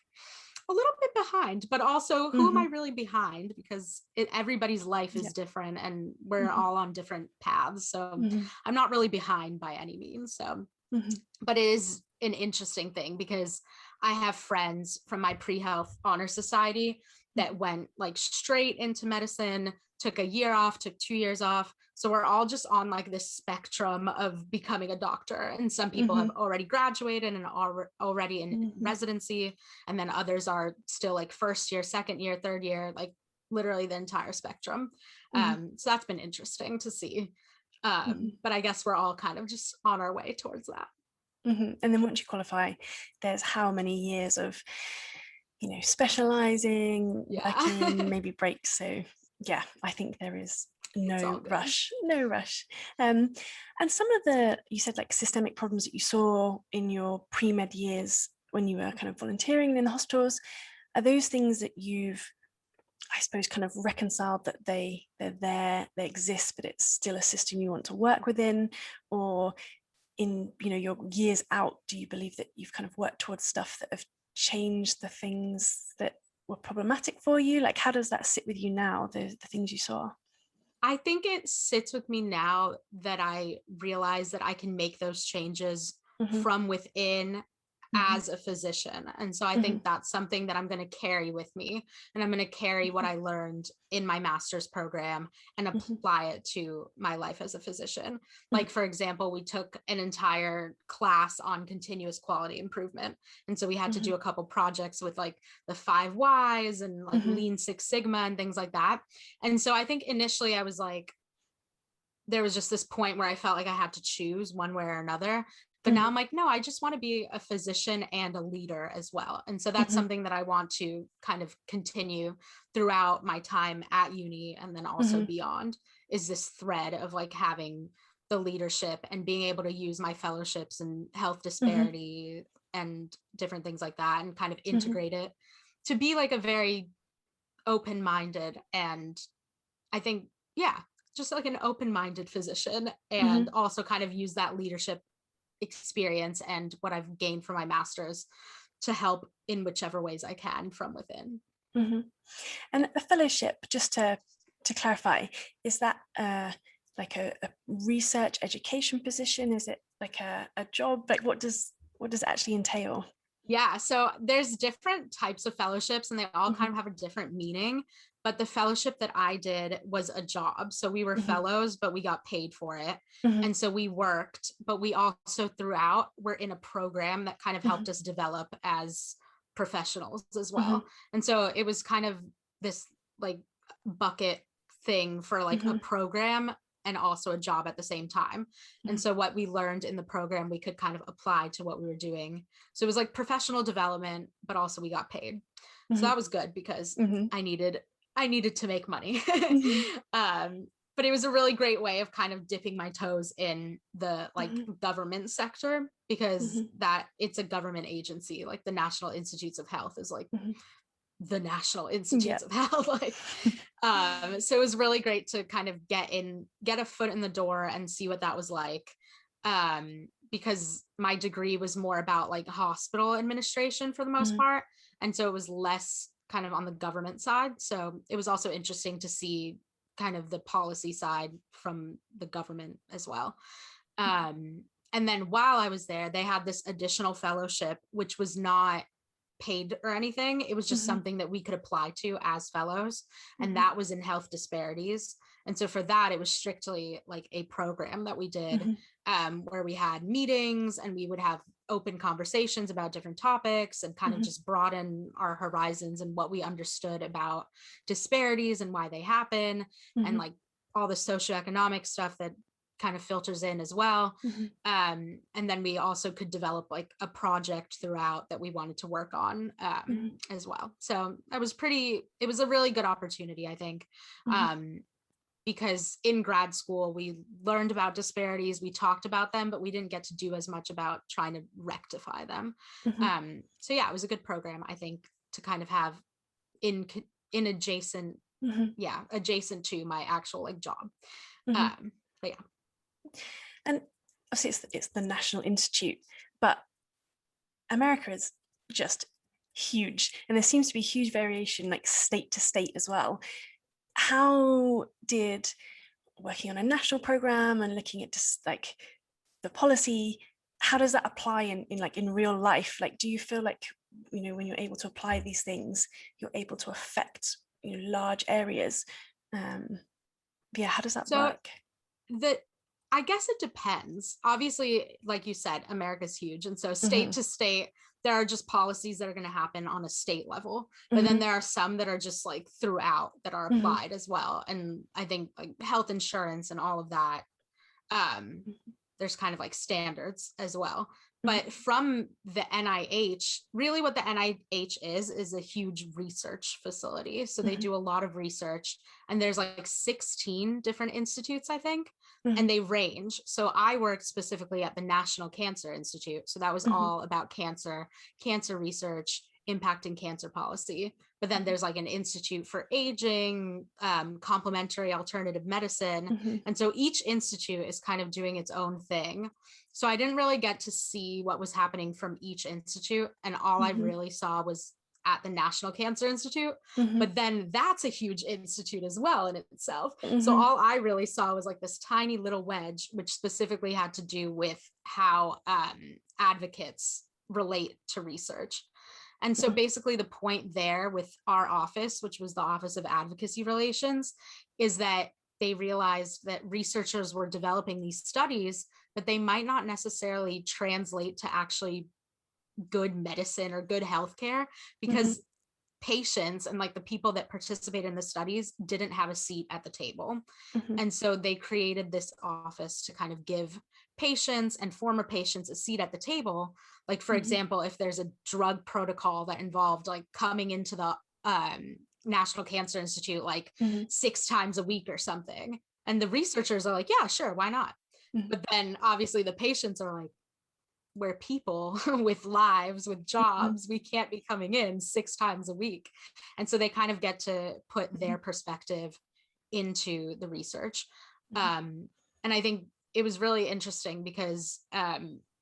a little bit behind. But also, who am I really behind? Because everybody's life is different, and we're all on different paths. So I'm not really behind by any means. So, but it is an interesting thing, because I have friends from my pre-health honor society that went like straight into medicine, took a year off, took 2 years off. So we're all just on like this spectrum of becoming a doctor. And some people have already graduated and are already in residency. And then others are still like first year, second year, third year, like literally the entire spectrum. So that's been interesting to see. But I guess we're all kind of just on our way towards that. And then once you qualify, there's how many years of specializing, working, maybe breaks. So yeah, I think there is no rush. And some of you said like systemic problems that you saw in your pre-med years when you were kind of volunteering in the hospitals, are those things that you've, I suppose, kind of reconciled that they're there, they exist, but it's still a system you want to work within? Or in your years out, do you believe that you've kind of worked towards stuff that have changed the things that were problematic for you? Like, how does that sit with you now, the things you saw? I think it sits with me now that I realize that I can make those changes from within as a physician. And so I think that's something that I'm going to carry with me, and I'm going to carry what I learned in my master's program and apply it to my life as a physician. Like, for example, we took an entire class on continuous quality improvement. And so we had to do a couple projects with like the 5 whys and like Lean Six Sigma and things like that. And so I think initially I was like, there was just this point where I felt like I had to choose one way or another. But now I'm like, no, I just want to be a physician and a leader as well. And so that's something that I want to kind of continue throughout my time at uni, and then also beyond, is this thread of like having the leadership and being able to use my fellowships and health disparity and different things like that, and kind of integrate it to be like a very open-minded, and I think, yeah, just like an open-minded physician, and also kind of use that leadership experience and what I've gained from my master's to help in whichever ways I can from within. And a fellowship, just to clarify, is that like a research education position? Is it like a job? Like, what does it actually entail? Yeah, so there's different types of fellowships, and they all kind of have a different meaning. but the fellowship that I did was a job. So we were fellows, but we got paid for it. And so we worked, but we also throughout were in a program that kind of helped us develop as professionals as well. And so it was kind of this like bucket thing for like a program and also a job at the same time. And so what we learned in the program, we could kind of apply to what we were doing. So it was like professional development, but also we got paid. So that was good because I needed to make money. But it was a really great way of kind of dipping my toes in the like government sector, because that it's a government agency, like the National Institutes of Health is like the National Institutes of Health. Like, so it was really great to kind of get a foot in the door and see what that was like. Because my degree was more about like hospital administration for the most part. And so it was less kind of on the government side. So it was also interesting to see kind of the policy side from the government as well. And then while I was there, they had this additional fellowship, which was not paid or anything. It was just something that we could apply to as fellows. And that was in health disparities. And so for that, it was strictly like a program that we did, where we had meetings and we would have open conversations about different topics and kind of just broaden our horizons and what we understood about disparities and why they happen, and like all the socioeconomic stuff that kind of filters in as well. And then we also could develop like a project throughout that we wanted to work on as well. So it was a really good opportunity, I think. Because in grad school, we learned about disparities, we talked about them, but we didn't get to do as much about trying to rectify them. So yeah, it was a good program, I think, to kind of have in adjacent, adjacent to my actual like job. But yeah. And obviously it's the National Institute, but America is just huge, and there seems to be huge variation like state to state as well. How did working on a national program and looking at just like the policy, how does that apply in real life? Like, do you feel like, you know, when you're able to apply these things, you're able to affect, you know, large areas? How does that work? I guess it depends. Obviously, like you said, America's huge. And so state to state, there are just policies that are going to happen on a state level. But then there are some that are just like throughout that are applied as well. And I think like health insurance and all of that, there's kind of like standards as well. But from the NIH, really what the NIH is a huge research facility. So they do a lot of research, and there's like 16 different institutes, I think, and they range. So I worked specifically at the National Cancer Institute. So that was all about cancer research, impacting cancer policy. But then there's like an institute for aging, complementary alternative medicine. And so each institute is kind of doing its own thing. So I didn't really get to see what was happening from each institute. And all I really saw was at the National Cancer Institute. But then that's a huge institute as well in itself. So all I really saw was like this tiny little wedge, which specifically had to do with how advocates relate to research. And so basically the point there with our office, which was the Office of Advocacy Relations, is that they realized that researchers were developing these studies, but they might not necessarily translate to actually good medicine or good healthcare, because patients and like the people that participate in the studies didn't have a seat at the table. And so they created this office to kind of give patients and former patients a seat at the table. Like, for example, if there's a drug protocol that involved like coming into the National Cancer Institute like 6 times a week or something, and the researchers are like, yeah, sure, why not? But then obviously the patients are like, we're people with lives, with jobs, we can't be coming in 6 times a week. And so they kind of get to put their perspective into the research. And I think it was really interesting because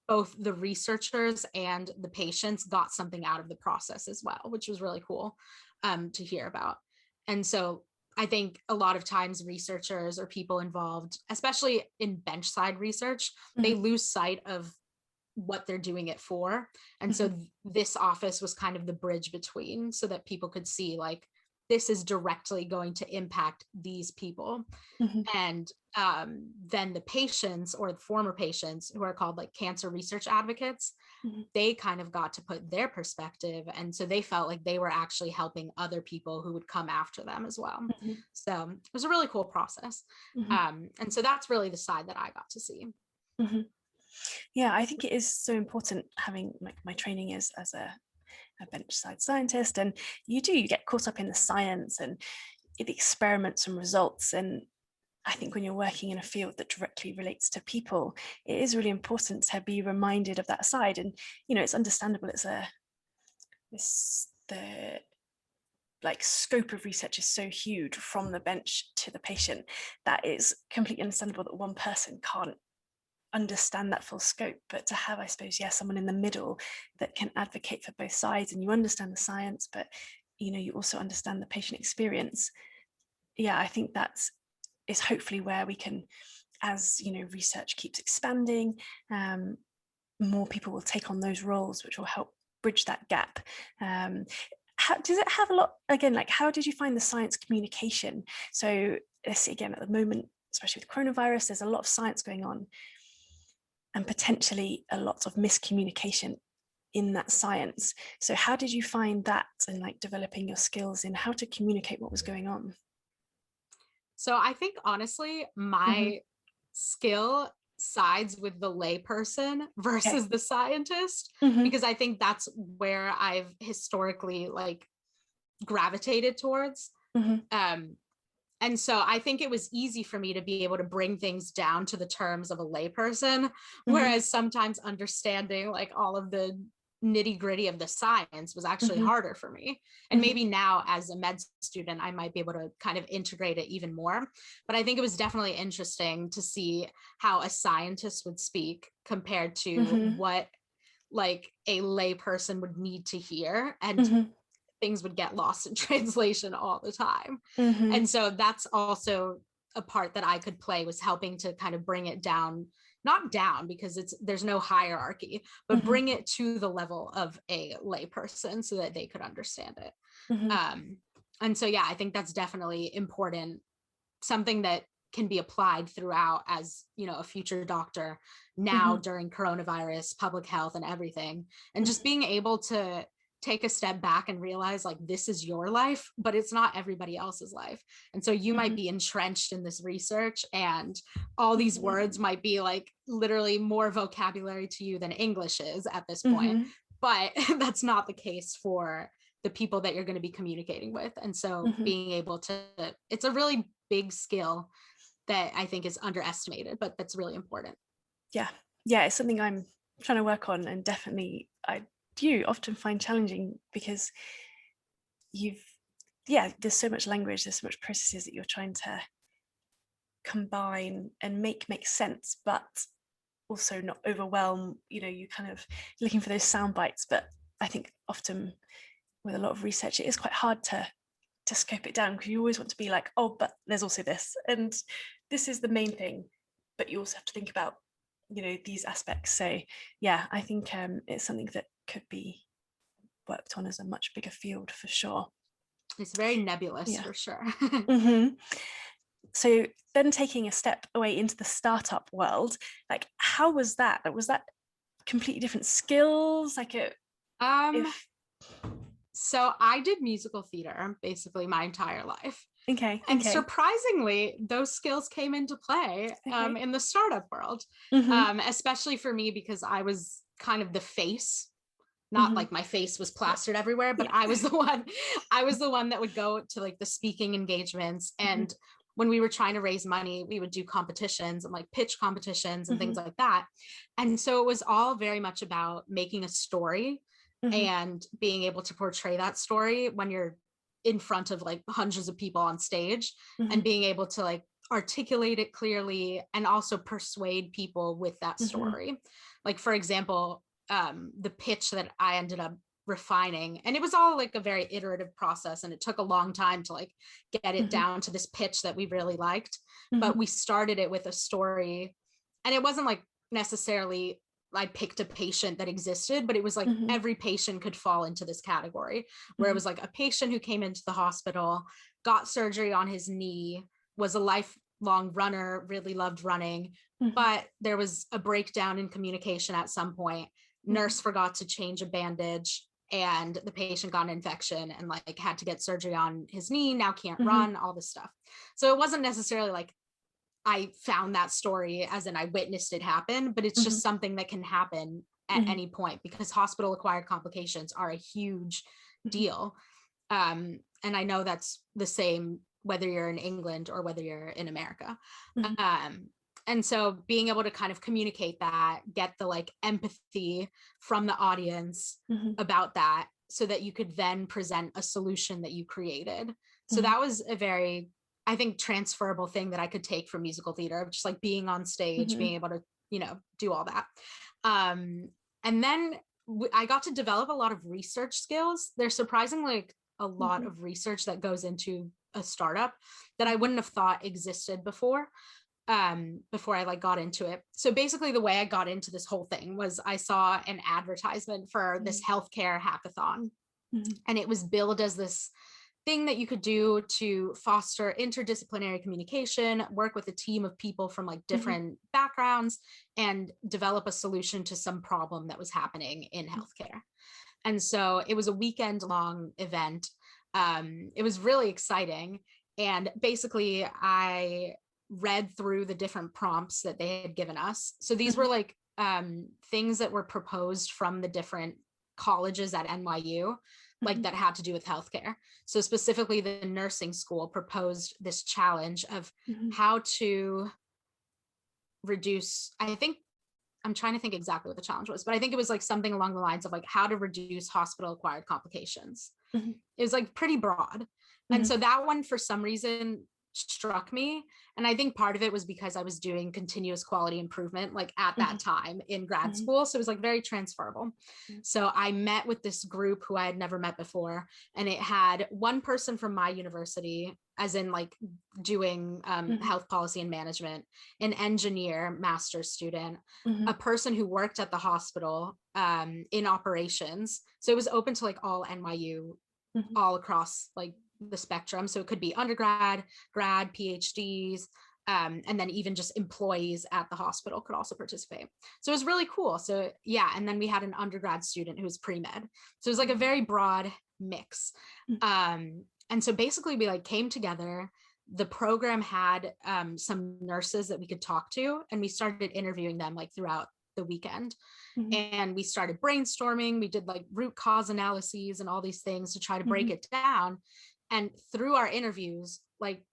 both the researchers and the patients got something out of the process as well, which was really cool to hear about. And so I think a lot of times researchers or people involved, especially in bench side research, they lose sight of what they're doing it for. And so this office was kind of the bridge between, so that people could see like, this is directly going to impact these people. And then the patients, or the former patients, who are called like cancer research advocates, they kind of got to put their perspective. And so they felt like they were actually helping other people who would come after them as well. So it was a really cool process. And so that's really the side that I got to see. Yeah, I think it is so important having my training is as a benchside scientist, and you get caught up in the science and the experiments and results. And I think when you're working in a field that directly relates to people, it is really important to be reminded of that side. And, it's understandable. The like scope of research is so huge from the bench to the patient that it's completely understandable that one person can't understand that full scope. But to have, I suppose, someone in the middle that can advocate for both sides, and you understand the science, but, you also understand the patient experience. Yeah, I think is hopefully where we can, as research keeps expanding, more people will take on those roles, which will help bridge that gap. How does it have a lot, again, like how did you find the science communication? So let's see, again, at the moment, especially with coronavirus, there's a lot of science going on and potentially a lot of miscommunication in that science. So how did you find that, and like developing your skills in how to communicate what was going on? So I think honestly, my skill sides with the layperson versus the scientist, because I think that's where I've historically like gravitated towards. And so I think it was easy for me to be able to bring things down to the terms of a layperson, whereas sometimes understanding like all of the nitty gritty of the science was actually harder for me. And maybe now as a med student, I might be able to kind of integrate it even more. But I think it was definitely interesting to see how a scientist would speak compared to what like a lay person would need to hear. And things would get lost in translation all the time. And so that's also a part that I could play, was helping to kind of bring it down, not down because there's no hierarchy, but bring it to the level of a lay person so that they could understand it. And so, yeah, I think that's definitely important. Something that can be applied throughout as, a future doctor now during coronavirus, public health and everything. And just being able to take a step back and realize like this is your life, but it's not everybody else's life. And so you might be entrenched in this research and all these words might be like literally more vocabulary to you than English is at this point. But that's not the case for the people that you're going to be communicating with. And so being able to, it's a really big skill that I think is underestimated, but that's really important. Yeah. It's something I'm trying to work on, and definitely I do often find challenging because there's so much language, there's so much processes that you're trying to combine and make sense, but also not overwhelm. You kind of looking for those sound bites, but I think often with a lot of research it is quite hard to scope it down, because you always want to be like, oh, but there's also this, and this is the main thing, but you also have to think about these aspects. So yeah, I think it's something that could be worked on as a much bigger field for sure. It's very nebulous for sure. So then taking a step away into the startup world, like how was that? Was that completely different skills? Like so I did musical theater basically my entire life. And surprisingly, those skills came into play in the startup world, especially for me, because I was kind of the face, not like my face was plastered everywhere, but I was the one that would go to like the speaking engagements. And when we were trying to raise money, we would do competitions and like pitch competitions and things like that. And so it was all very much about making a story and being able to portray that story when you're in front of like hundreds of people on stage, and being able to like articulate it clearly and also persuade people with that story. Like, for example, the pitch that I ended up refining, and it was all like a very iterative process, and it took a long time to like get it down to this pitch that we really liked. But we started it with a story, and it wasn't like necessarily I picked a patient that existed, but it was like every patient could fall into this category, where it was like a patient who came into the hospital, got surgery on his knee, was a lifelong runner, really loved running, but there was a breakdown in communication at some point. Nurse forgot to change a bandage, and the patient got an infection and like had to get surgery on his knee, now can't run, all this stuff. So it wasn't necessarily like I found that story as in I witnessed it happen, but it's just something that can happen at any point, because hospital acquired complications are a huge deal. And I know that's the same whether you're in England or whether you're in America. And so being able to kind of communicate that, get the like empathy from the audience about that, so that you could then present a solution that you created. So that was a very, I think, transferable thing that I could take from musical theater, just like being on stage, being able to, you know, do all that. And then I got to develop a lot of research skills. There's surprisingly like a lot of research that goes into a startup that I wouldn't have thought existed before I like got into it. So basically the way I got into this whole thing was I saw an advertisement for this healthcare hackathon, and it was billed as this thing that you could do to foster interdisciplinary communication, work with a team of people from like different backgrounds, and develop a solution to some problem that was happening in healthcare. And so it was a weekend long event. It was really exciting. And basically I read through the different prompts that they had given us. So these were like things that were proposed from the different colleges at NYU, like that had to do with healthcare. So specifically the nursing school proposed this challenge of how to reduce, I'm trying to think exactly what the challenge was, but I think it was like something along the lines of like how to reduce hospital acquired complications. It was like pretty broad. And so that one for some reason struck me. And I think part of it was because I was doing continuous quality improvement like at that time in grad school. So it was like very transferable. So I met with this group who I had never met before. And it had one person from my university, as in like doing health policy and management, an engineer, master's student, a person who worked at the hospital in operations. So it was open to like all NYU, all across like the spectrum. So it could be undergrad, grad, PhDs, and then even just employees at the hospital could also participate. So it was really cool. So yeah, and then we had an undergrad student who was pre-med. So it was like a very broad mix. And so basically we like came together. The program had some nurses that we could talk to, and we started interviewing them like throughout the weekend. And we started brainstorming. We did like root cause analyses and all these things to try to break it down. And through our interviews, like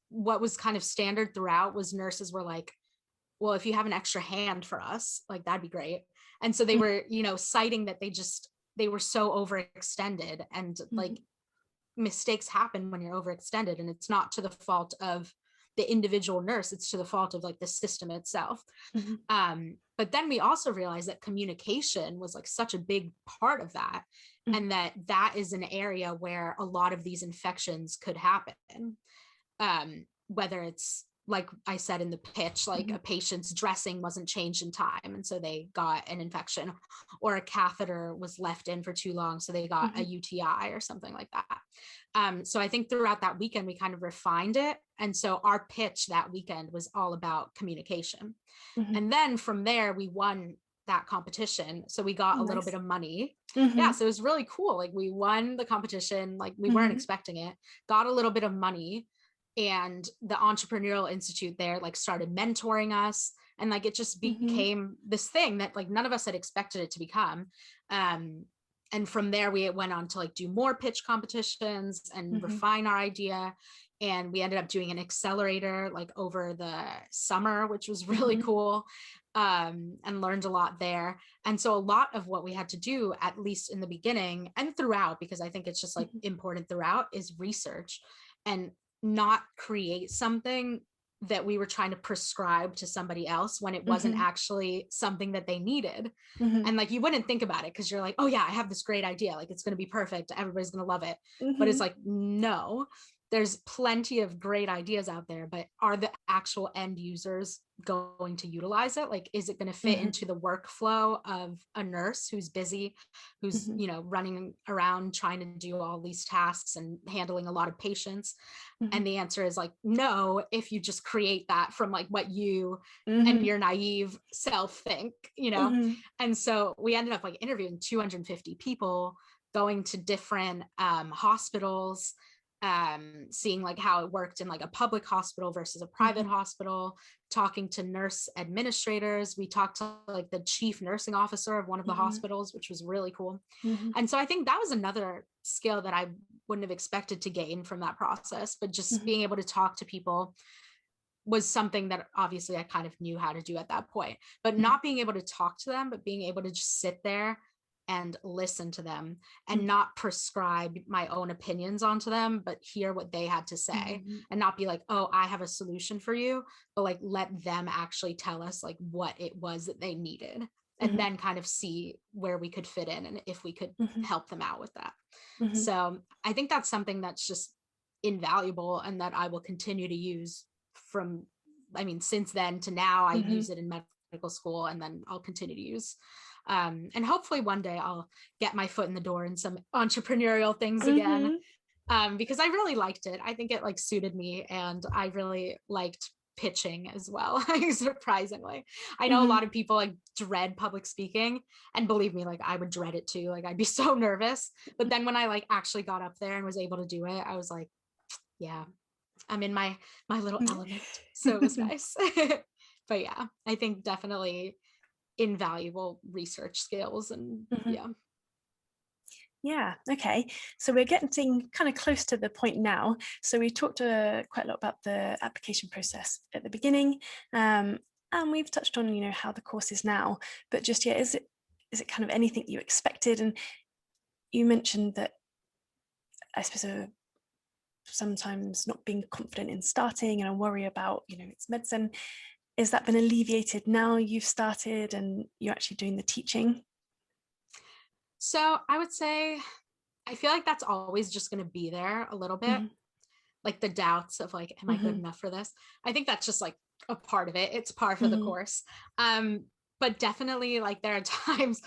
what was kind of standard throughout was nurses were like, well, if you have an extra hand for us, like that'd be great. And so they were, you know, citing that they were so overextended, and like mistakes happen when you're overextended, and it's not to the fault of the individual nurse, it's to the fault of like the system itself. But then we also realized that communication was like such a big part of that, and that is an area where a lot of these infections could happen. Whether it's like I said in the pitch, like a patient's dressing wasn't changed in time, and so they got an infection, or a catheter was left in for too long, so they got a UTI or something like that. So I think throughout that weekend, we kind of refined it. And so our pitch that weekend was all about communication. And then from there, we won that competition. So we got a little bit of money. Yeah. So it was really cool. Like we won the competition, like we weren't expecting it, got a little bit of money. And the Entrepreneurial Institute there like started mentoring us, and like it just became this thing that like none of us had expected it to become. And from there we went on to like do more pitch competitions and refine our idea. And we ended up doing an accelerator like over the summer, which was really cool, and learned a lot there. And so a lot of what we had to do, at least in the beginning and throughout, because I think it's just like important throughout, is research and not create something that we were trying to prescribe to somebody else when it wasn't actually something that they needed. And like you wouldn't think about it because you're like, oh yeah, I have this great idea, like it's going to be perfect, everybody's going to love it. But it's like, no, there's plenty of great ideas out there, but are the actual end users going to utilize it? Like, is it going to fit into the workflow of a nurse who's busy, who's, you know, running around trying to do all these tasks and handling a lot of patients? And the answer is like, no, if you just create that from like what you and your naive self think, you know? And so we ended up like interviewing 250 people, going to different hospitals, seeing like how it worked in like a public hospital versus a private hospital, talking to nurse administrators. We talked to like the chief nursing officer of one of the hospitals, which was really cool. And so I think that was another skill that I wouldn't have expected to gain from that process, but just being able to talk to people was something that obviously I kind of knew how to do at that point, but not being able to talk to them, but being able to just sit there and listen to them and not prescribe my own opinions onto them, but hear what they had to say and not be like, oh, I have a solution for you, but like let them actually tell us like what it was that they needed, and then kind of see where we could fit in and if we could help them out with that. So I think that's something that's just invaluable and that I will continue to use from, I mean, since then to now. I use it in medical school, and then I'll continue to use and hopefully one day I'll get my foot in the door in some entrepreneurial things again, because I really liked it. I think it like suited me, and I really liked pitching as well. Surprisingly, I know a lot of people like dread public speaking, and believe me, like I would dread it too. Like I'd be so nervous, but then when I like actually got up there and was able to do it, I was like, yeah, I'm in my little element. So it was nice. But yeah, I think definitely invaluable research skills. And Yeah, okay. So we're getting kind of close to the point now. So we talked quite a lot about the application process at the beginning, and we've touched on, you know, how the course is now, but just, yeah, is it kind of anything you expected? And you mentioned that, I suppose, sometimes not being confident in starting and a worry about, you know, it's medicine. Is that been alleviated now you've started and you're actually doing the teaching? So I would say, I feel like that's always just going to be there a little bit, like the doubts of like, am I good enough for this? I think that's just like a part of it. It's par for the course. But definitely like there are times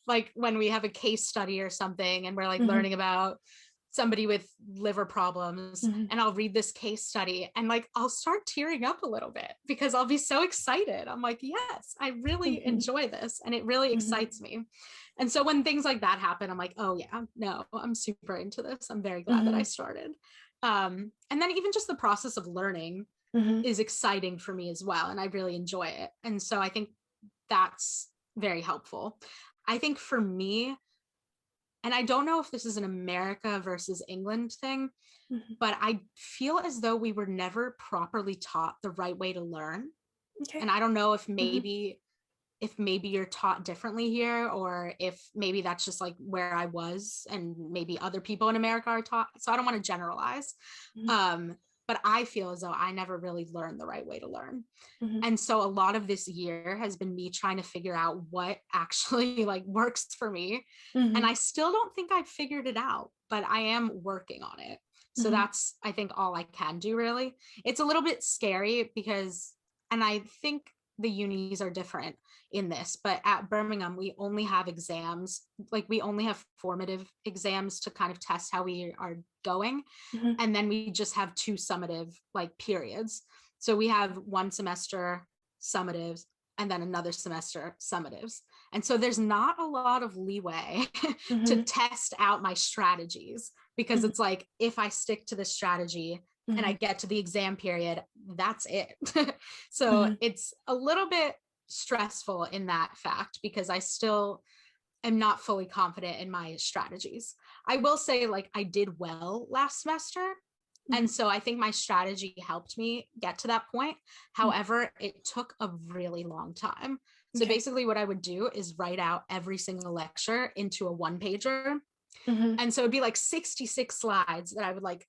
like when we have a case study or something and we're like learning about somebody with liver problems, and I'll read this case study and like I'll start tearing up a little bit because I'll be so excited. I'm like, yes, I really enjoy this and it really excites me. And so when things like that happen, I'm like, oh yeah, no, I'm super into this. I'm very glad that I started. And then even just the process of learning is exciting for me as well, and I really enjoy it. And so I think that's very helpful. I think for me, and I don't know if this is an America versus England thing, but I feel as though we were never properly taught the right way to learn. Okay. And I don't know if maybe you're taught differently here, or if maybe that's just like where I was and maybe other people in America are taught. So I don't want to generalize. But I feel as though I never really learned the right way to learn. And so a lot of this year has been me trying to figure out what actually like works for me. And I still don't think I've figured it out, but I am working on it. So that's, I think, all I can do really. It's a little bit scary because, and I think the unis are different in this, but at Birmingham, we only have exams, like we only have formative exams to kind of test how we are going. And then we just have 2 summative like periods. So we have 1 semester summatives and then another semester summatives. And so there's not a lot of leeway to test out my strategies, because it's like, if I stick to this strategy and I get to the exam period, that's it. So it's a little bit stressful in that fact, because I still am not fully confident in my strategies. I will say, like, I did well last semester. And so I think my strategy helped me get to that point. However, it took a really long time. So basically what I would do is write out every single lecture into a 1-pager. And so it'd be like 66 slides that I would like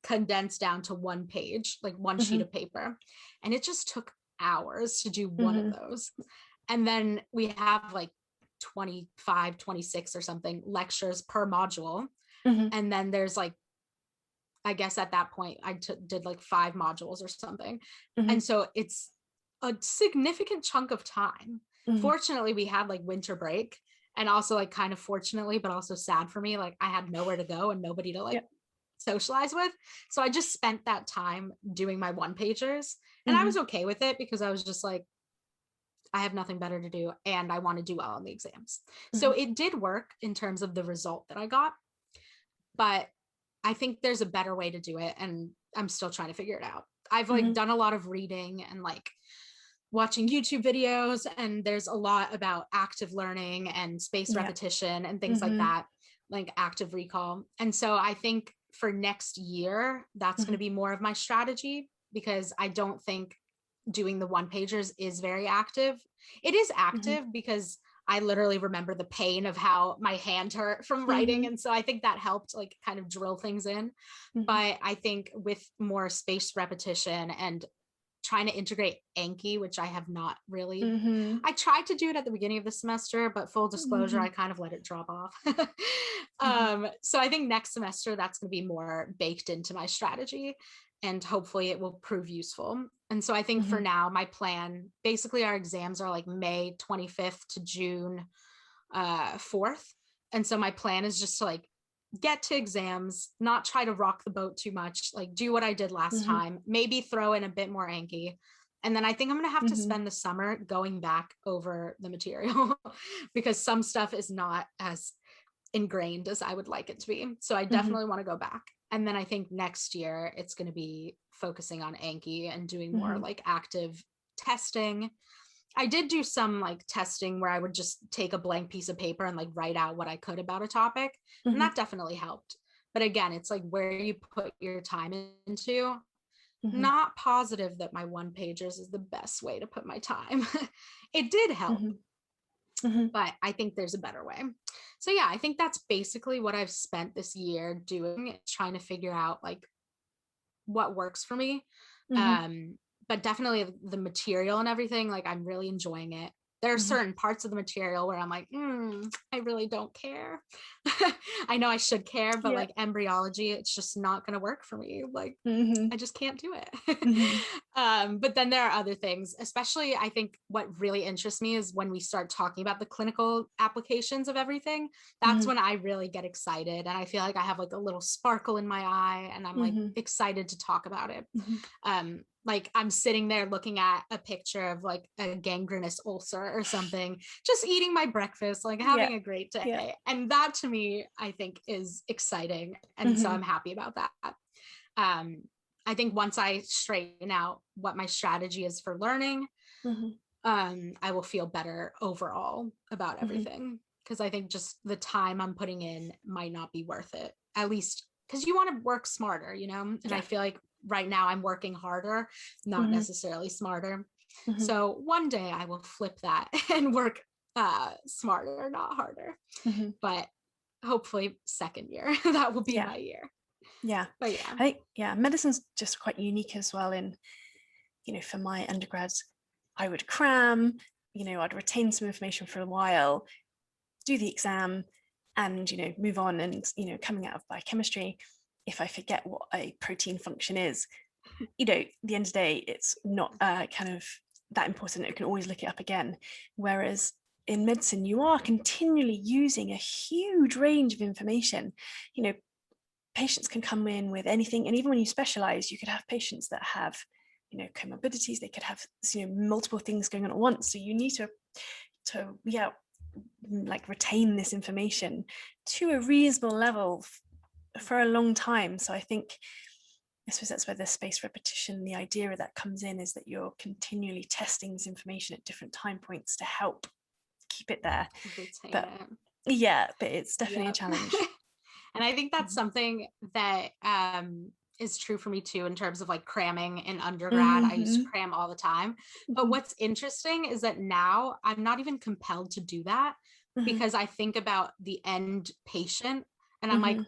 condense down to 1 page, like 1 sheet of paper. And it just took hours to do one of those. And then we have like 25, 26 or something lectures per module. And then there's like I guess at that point I did like 5 modules or something. Mm-hmm. And so it's a significant chunk of time. Mm-hmm. Fortunately, we had like winter break, and also like kind of fortunately, but also sad for me, like I had nowhere to go and nobody to like socialize with. So I just spent that time doing my one pagers, and I was okay with it because I was just like, I have nothing better to do and I want to do well on the exams. So it did work in terms of the result that I got, but I think there's a better way to do it, and I'm still trying to figure it out. I've like done a lot of reading and like watching YouTube videos, and there's a lot about active learning and spaced repetition and things like that, like active recall. And so I think for next year, that's going to be more of my strategy, because I don't think doing the one pagers is very active. It is active because I literally remember the pain of how my hand hurt from writing. And so I think that helped like kind of drill things in. But I think with more spaced repetition and trying to integrate Anki, which I have not really, I tried to do it at the beginning of the semester, but full disclosure, I kind of let it drop off. So I think next semester, that's going to be more baked into my strategy, and hopefully it will prove useful. And so I think for now, my plan, basically our exams are like May 25th to June 4th. And so my plan is just to like get to exams, not try to rock the boat too much, like do what I did last time, maybe throw in a bit more Anki. And then I think I'm going to have to spend the summer going back over the material because some stuff is not as ingrained as I would like it to be. So I definitely want to go back. And then I think next year it's going to be focusing on Anki and doing more like active testing. I did do some like testing where I would just take a blank piece of paper and like write out what I could about a topic. And that definitely helped. But again, it's like where you put your time into. Not positive that my one pagers is the best way to put my time. It did help, but I think there's a better way. So yeah, I think that's basically what I've spent this year doing, trying to figure out like what works for me. But definitely the material and everything, like I'm really enjoying it. There are certain parts of the material where I'm like, I really don't care. I know I should care, but like embryology, it's just not going to work for me. Like, I just can't do it. But then there are other things, especially I think what really interests me is when we start talking about the clinical applications of everything. That's when I really get excited. And I feel like I have like a little sparkle in my eye and I'm like excited to talk about it. Like I'm sitting there looking at a picture of like a gangrenous ulcer or something, just eating my breakfast, like having a great day. And that to me, I think is exciting. And so I'm happy about that. I think once I straighten out what my strategy is for learning, I will feel better overall about everything. Because I think just the time I'm putting in might not be worth it, at least because you want to work smarter, you know? And I feel like right now I'm working harder, not necessarily smarter. So one day I will flip that and work smarter, not harder. But hopefully second year, that will be my year. But I think medicine's just quite unique as well. In, you know, for my undergrads, I would cram, you know, I'd retain some information for a while, do the exam, and, you know, move on. And, you know, coming out of biochemistry, if I forget what a protein function is, you know, at the end of the day, it's not kind of that important. You can always look it up again. Whereas in medicine, you are continually using a huge range of information. You know, patients can come in with anything. And even when you specialize, you could have patients that have, you know, comorbidities. They could have, you know, multiple things going on at once. So you need to like retain this information to a reasonable level for a long time. So I suppose that's where the spaced repetition, the idea of that comes in, is that you're continually testing this information at different time points to help keep it there. But it's definitely a challenge. And I think that's something that is true for me too, in terms of like cramming in undergrad. I used to cram all the time. But what's interesting is that now I'm not even compelled to do that, because I think about the end patient and I'm like,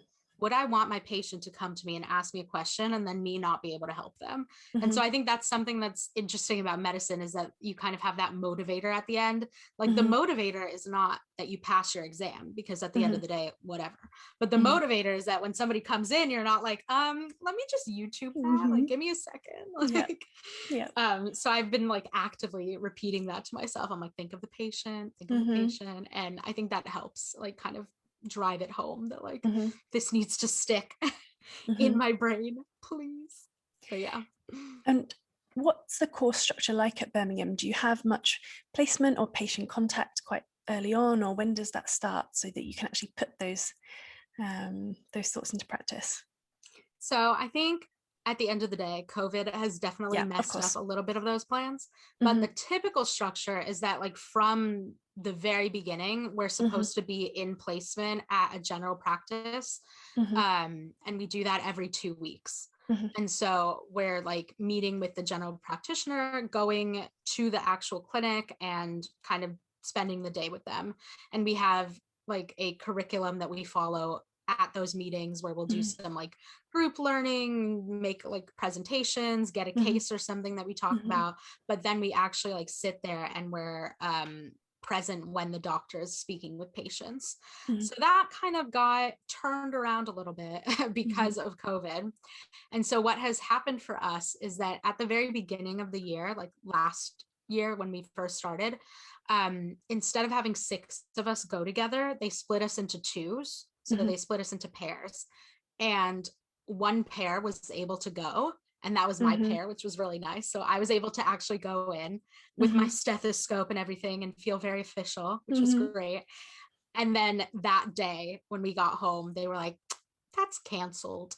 would I want my patient to come to me and ask me a question and then me not be able to help them? And so Mhm. I think that's something that's interesting about medicine, is that you kind of have that motivator at the end. Like the Mhm. motivator is not that you pass your exam, because at the end of Mhm. the day, whatever. But the Mhm. motivator is that when somebody comes in, you're not like, let me just YouTube that. Like, Mhm. give me a second. Yeah. Like, Yeah. so I've been like actively repeating that to myself. I'm like, think of the patient, think of the Mhm. patient. And I think that helps like kind of drive it home that like Mhm. this needs to stick in Mhm. my brain, please. But yeah. And what's the course structure like at Birmingham? Do you have much placement or patient contact quite early on, or when does that start so that you can actually put those thoughts into practice? So I think at the end of the day, COVID has definitely Yeah, of messed up course. a little bit of those plans. But the Mhm. typical structure is that, like, from the very beginning, we're Mhm. supposed to be in placement at a general practice. Mhm. And we do that every 2 weeks. Mhm. And so we're like meeting with the general practitioner, going to the actual clinic and kind of spending the day with them. And we have like a curriculum that we follow at those meetings, where we'll do Mhm. some like group learning, make like presentations, get a Mhm. case or something that we talk Mhm. about. But then we actually like sit there and we're present when the doctor is speaking with patients. Mhm. So that kind of got turned around a little bit Mhm. because of COVID. And so what has happened for us is that at the very beginning of the year, like last year when we first started, instead of having 6 of us go together, they split us into twos. So Mhm. they split us into pairs. And one pair was able to go. And that was my Mhm. pair, which was really nice. So I was able to actually go in with my Mhm. stethoscope and everything and feel very official, which was Mhm. great. And then that day when we got home, they were like, that's canceled.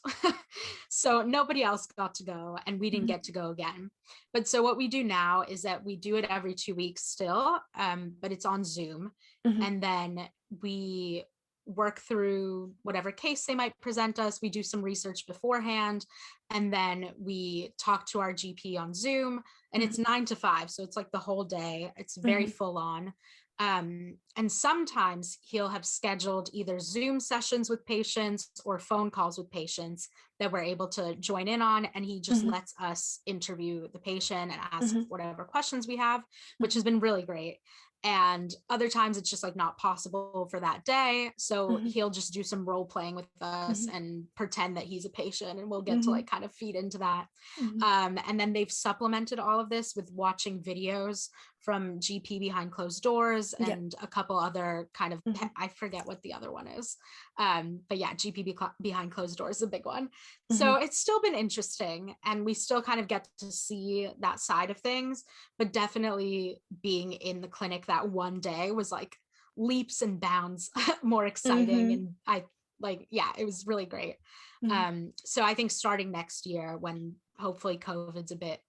So nobody else got to go and we didn't Mhm. get to go again. But so what we do now is that we do it every 2 weeks still, but it's on Zoom. Mhm. And then we work through whatever case they might present us. We do some research beforehand, and then we talk to our GP on Zoom. And Mhm. it's 9 to 5. So it's like the whole day. It's very Mhm. full on. And sometimes he'll have scheduled either Zoom sessions with patients or phone calls with patients that we're able to join in on. And he just Mhm. lets us interview the patient and ask Mhm. whatever questions we have, which has Mhm. been really great. And other times it's just like not possible for that day. So Mhm. he'll just do some role playing with us Mhm. and pretend that he's a patient, and we'll get to like Mhm. kind of feed into that. Mhm. And then they've supplemented all of this with watching videos from GP behind closed doors Yeah. and a couple other kind of, Mhm. I forget what the other one is. But yeah, GP behind closed doors is a big one. So Mhm. it's still been interesting, and we still kind of get to see that side of things. But definitely being in the clinic that one day was like leaps and bounds more exciting. Mhm. And I like, yeah, it was really great. Mhm. So I think starting next year, when hopefully COVID's a bit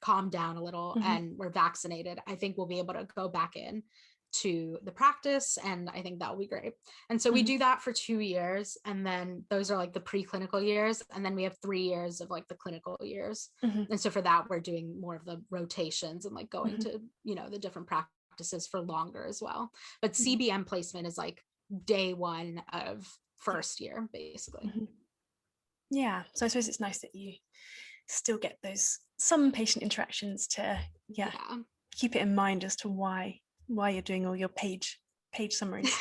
calmed down a little Mhm. and we're vaccinated, I think we'll be able to go back in to the practice, and I think that will be great. And so we Mhm. do that for 2 years, and then those are like the preclinical years, and then we have 3 years of like the clinical years. Mhm. And so for that, we're doing more of the rotations and like going Mhm. to, the different practices for longer as well. But Mhm. CBM placement is like day one of Yeah. first year, basically. Mhm. Yeah. So I suppose it's nice that you still get those some patient interactions to, yeah, Yeah. keep it in mind as to why you're doing all your page summaries.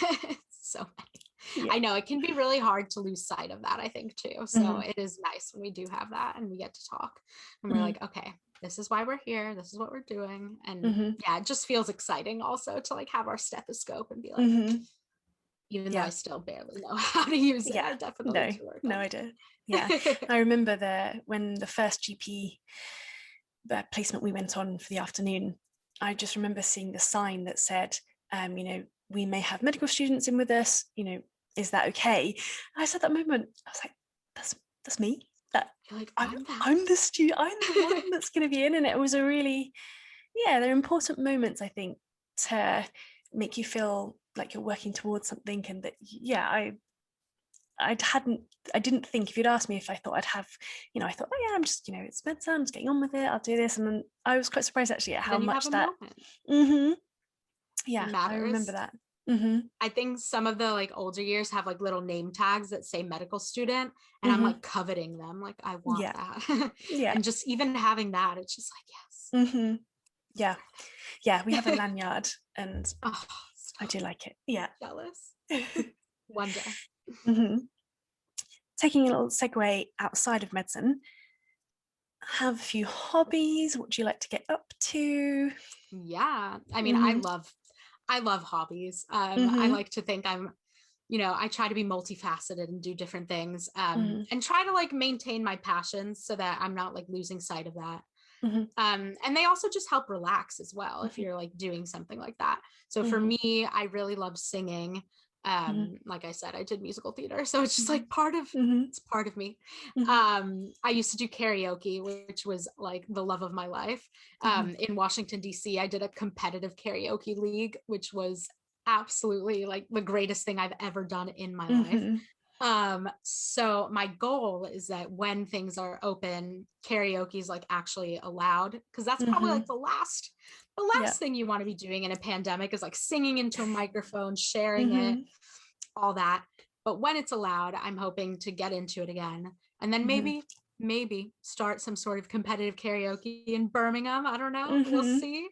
So many. Yeah. I know it can be really hard to lose sight of that, I think, too. So Mhm. it is nice when we do have that and we get to talk and we're Mhm. like, okay, this is why we're here. This is what we're doing. And Mhm. yeah, it just feels exciting also to like have our stethoscope and be like, Mhm. even though I Yeah. still barely know how to use it, Yeah. I definitely No. need to work No on idea. Yeah. I remember when the first GP placement we went on for the afternoon, I just remember seeing the sign that said, we may have medical students in with us, is that okay? And I said that moment, I was like, that's me. That You're like, I'm I'm that. I'm the student, I'm the one that's gonna be in. And it was a really, yeah, they're important moments, I think, to make you feel like you're working towards something. And that, yeah, I didn't think, if you'd asked me if I thought I'd have, I thought, oh yeah, I'm just, it's medicine, I'm just getting on with it, I'll do this. And then I was quite surprised actually at But how then you have much a that, moment. hmm It yeah, I remember matters. that. I think some of the like older years have like little name tags that say medical student, and I'm like coveting them. Like, I want Yeah. that. Yeah. And just even having that, it's just like, yes. Yeah. Yeah. We have a lanyard and Oh, I do like it. Yeah. jealous. One day. Taking a little segue outside of medicine, have a few hobbies. What do you like to get up to? Yeah. I mean, I love hobbies. I like to think I try to be multifaceted and do different things, and try to like maintain my passions so that I'm not like losing sight of that. And they also just help relax as well if you're like doing something like that. So for me, I really love singing. Like I said, I did musical theater, so it's just like it's part of me. I used to do karaoke, which was like the love of my life. In Washington, DC, I did a competitive karaoke league, which was absolutely like the greatest thing I've ever done in my life. So my goal is that when things are open, karaoke is like actually allowed, because that's probably like the last thing you want to be doing in a pandemic is like singing into a microphone, sharing it, all that. But when it's allowed, I'm hoping to get into it again, and then maybe start some sort of competitive karaoke in Birmingham. I don't know. We'll see.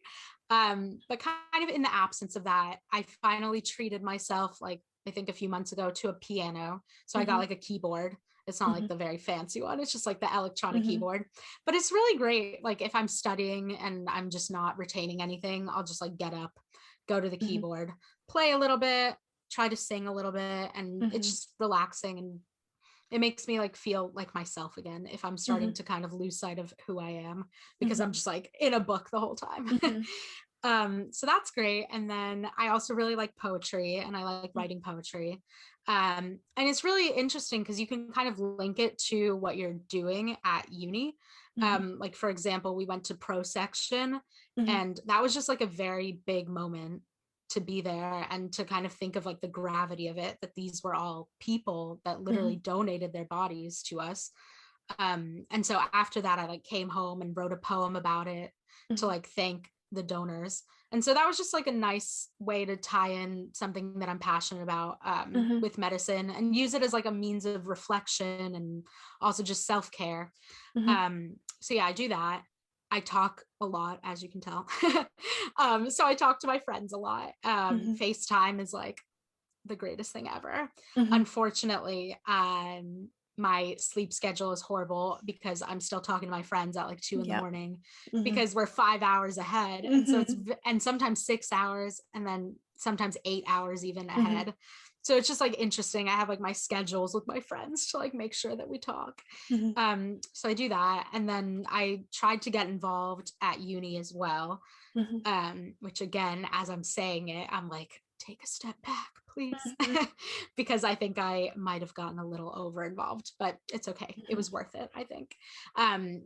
But kind of in the absence of that, I finally treated myself, like I think a few months ago, to a piano. So I got like a keyboard. It's not like the very fancy one. It's just like the electronic keyboard, but it's really great. Like if I'm studying and I'm just not retaining anything, I'll just like get up, go to the keyboard, play a little bit, try to sing a little bit. And it's just relaxing, and it makes me like feel like myself again if I'm starting to kind of lose sight of who I am, because I'm just like in a book the whole time. So that's great. And then I also really like poetry, and I like writing poetry. And it's really interesting because you can kind of link it to what you're doing at uni. Like for example, we went to pro section, and that was just like a very big moment to be there and to kind of think of like the gravity of it, that these were all people that literally donated their bodies to us. And so after that, I like came home and wrote a poem about it to like thank the donors. And so that was just like a nice way to tie in something that I'm passionate about with medicine, and use it as like a means of reflection and also just self-care. So yeah, I do that. I talk a lot, as you can tell. So I talk to my friends a lot. FaceTime is like the greatest thing ever. Unfortunately, my sleep schedule is horrible because I'm still talking to my friends at like 2 a.m, because we're 5 hours ahead. And so and sometimes 6 hours, and then sometimes 8 hours even ahead. So it's just like interesting. I have like my schedules with my friends to like make sure that we talk. So I do that. And then I tried to get involved at uni as well. Which again, as I'm saying it, I'm like, take a step back, please. Because I think I might have gotten a little over involved, but it's okay. It was worth it, I think.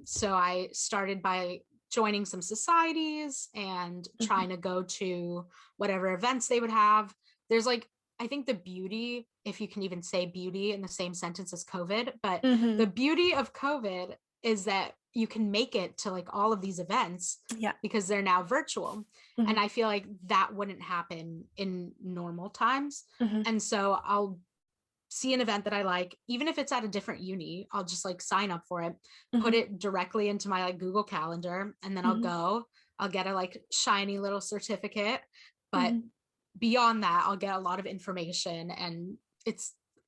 So I started by joining some societies and trying to go to whatever events they would have. There's like, I think the beauty, if you can even say beauty in the same sentence as COVID, but the beauty of COVID is that you can make it to like all of these events because they're now virtual. And I feel like that wouldn't happen in normal times. And so I'll see an event that I like, even if it's at a different uni, I'll just like sign up for it, put it directly into my like Google Calendar, and then I'll get a like shiny little certificate. But beyond that, I'll get a lot of information, and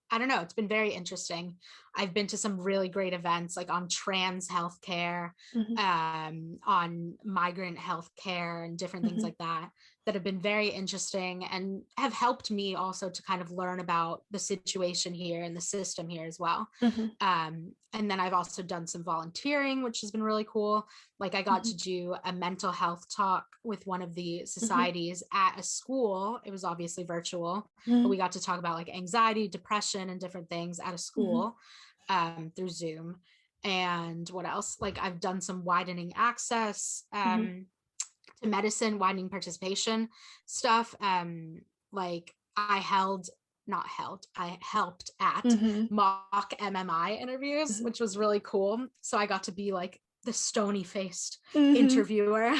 I don't know, it's been very interesting. I've been to some really great events like on trans healthcare, on migrant healthcare and different things like that have been very interesting and have helped me also to kind of learn about the situation here and the system here as well. And then I've also done some volunteering, which has been really cool. Like I got to do a mental health talk with one of the societies at a school. It was obviously virtual, but we got to talk about like anxiety, depression, and different things at a school through Zoom. And what else? Like I've done some widening access to medicine, widening participation stuff. Like I helped at mock MMI interviews, which was really cool. So I got to be like the stony faced Mm-hmm. interviewer,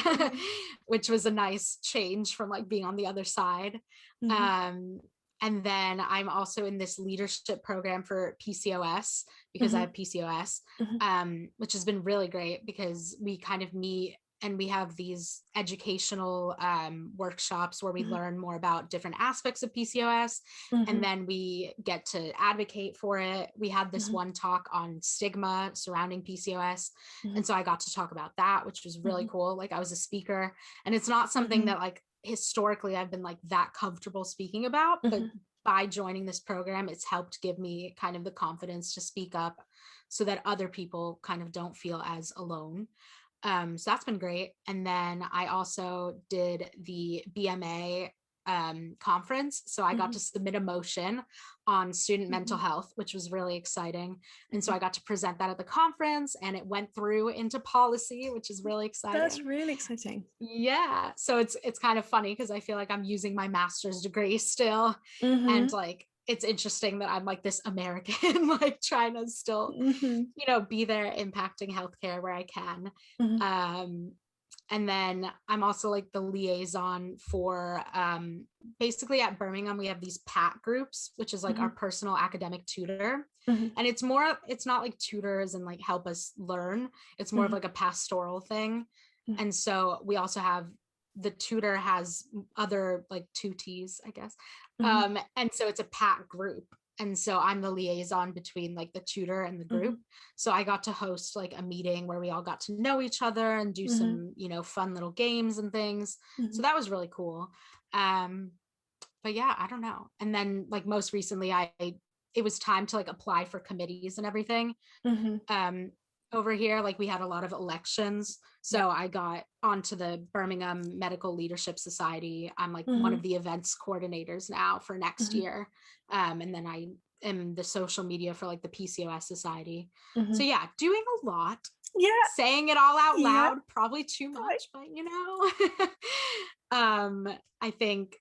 which was a nice change from like being on the other side. Mm-hmm. And then I'm also in this leadership program for PCOS because I Mm-hmm. have PCOS, Mm-hmm. which has been really great because we kind of meet and we have these educational workshops where we Mm-hmm. learn more about different aspects of PCOS, and then we get to advocate for it. We had this Mm-hmm. one talk on stigma surrounding PCOS, Mm-hmm. and so I got to talk about that, which was really Mm-hmm. cool. Like I was a speaker, and it's not something Mm-hmm. that like historically I've been like that comfortable speaking about, but Mm-hmm. by joining this program, it's helped give me kind of the confidence to speak up so that other people kind of don't feel as alone. So that's been great. And then I also did the BMA conference. So I got Mm-hmm. to submit a motion on student mental Mm-hmm. health, which was really exciting. And so Mm-hmm. I got to present that at the conference, and it went through into policy, which is really That's exciting. really exciting. Yeah. So it's kind of funny because I feel like I'm using my master's degree still. Mm-hmm. And like it's interesting that I'm like this American, like trying to still, Mm-hmm. be there impacting healthcare where I can. Mm-hmm. Um, and then I'm also like the liaison for basically at Birmingham, we have these PAT groups, which is like our personal academic tutor. Mm-hmm. And it's not like tutors and like help us learn. It's more of Mm-hmm. like a pastoral thing. Mm-hmm. And so we also have the tutor has other like tutees, I guess. Mm-hmm. And so it's a PAT group. And so I'm the liaison between like the tutor and the Mm-hmm. group. So I got to host like a meeting where we all got to know each other and do Mm-hmm. some, fun little games and things. Mm-hmm. So that was really cool. But yeah, I don't know. And then like most recently, it was time to like apply for committees and everything. Mm-hmm. Over here, like we had a lot of elections. Yeah. So I got onto the Birmingham Medical Leadership Society. I'm like one Mm-hmm. of the events coordinators now for next Mm-hmm. year. And then I am the social media for like the PCOS Society. Mm-hmm. So yeah, doing a lot, Yeah. saying it all out Yeah. loud, probably too much, but I think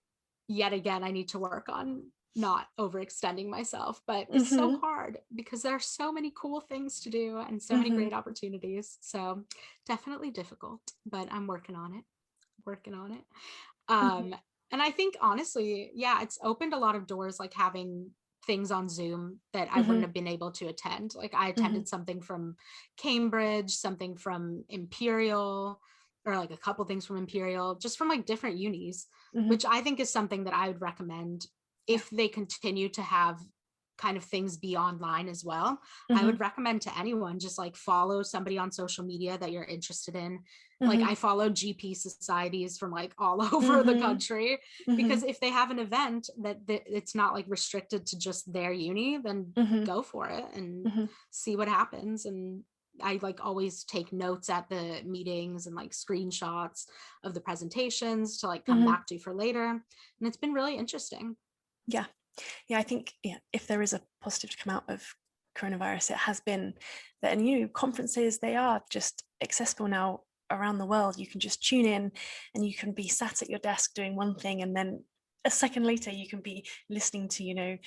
yet again, I need to work on not overextending myself, but it's so Mm-hmm. hard because there are so many cool things to do and so many Mm-hmm. great opportunities. So definitely difficult, but I'm working on it. Mm-hmm. And I think honestly, yeah, it's opened a lot of doors, like having things on Zoom that I Mm-hmm. wouldn't have been able to attend. Like I Mm-hmm. attended something from Cambridge, something from Imperial, or like a couple things from Imperial, just from like different unis, Mm-hmm. which I think is something that I would recommend Yeah. if they continue to have kind of things be online as well. I Mm-hmm. would recommend to anyone just like follow somebody on social media that you're interested in. Like Mm-hmm. I follow GP societies from like all over the Mm-hmm. country, Mm-hmm. because if they have an event that it's not like restricted to just their uni, then Mm-hmm. go for it and Mm-hmm. see what happens. And I like always take notes at the meetings and like screenshots of the presentations to like come Mm-hmm. back to for later. And it's been really interesting. Yeah. I think if there is a positive to come out of coronavirus, it has been that conferences, they are just accessible now around the world. You can just tune in and you can be sat at your desk doing one thing, and then a second later you can be listening to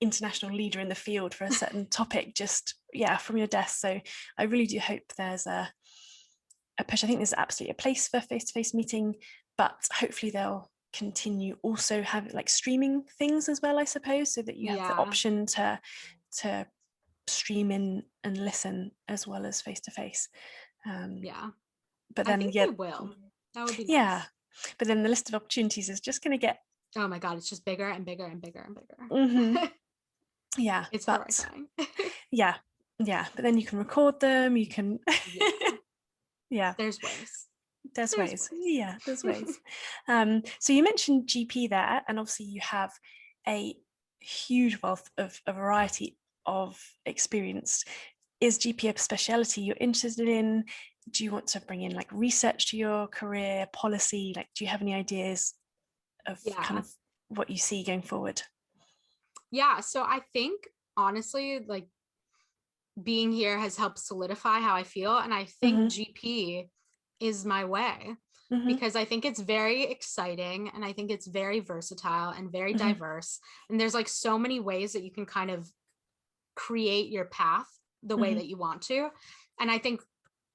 international leader in the field for a certain topic just from your desk. So I really do hope there's a push. I think there's absolutely a place for face-to-face meeting, but hopefully they'll continue also have like streaming things as well, I suppose, so that you have the option to stream in and listen as well as face-to-face. But then I think they will. That would be nice. But then the list of opportunities is just going to get, oh my god, it's just bigger and bigger and bigger and bigger. Mm-hmm. It's horrifying. But then you can record them, you can there's ways. There's ways. So you mentioned GP there, and obviously you have a huge wealth of a variety of experience. Is GP a speciality you're interested in? Do you want to bring in like research to your career, policy? Like, do you have any ideas of kind of what you see going forward? Yeah, so I think honestly, like being here has helped solidify how I feel, and I think GP is my way, because I think it's very exciting, and I think it's very versatile and very diverse, and there's like so many ways that you can kind of create your path the way that you want to. And I think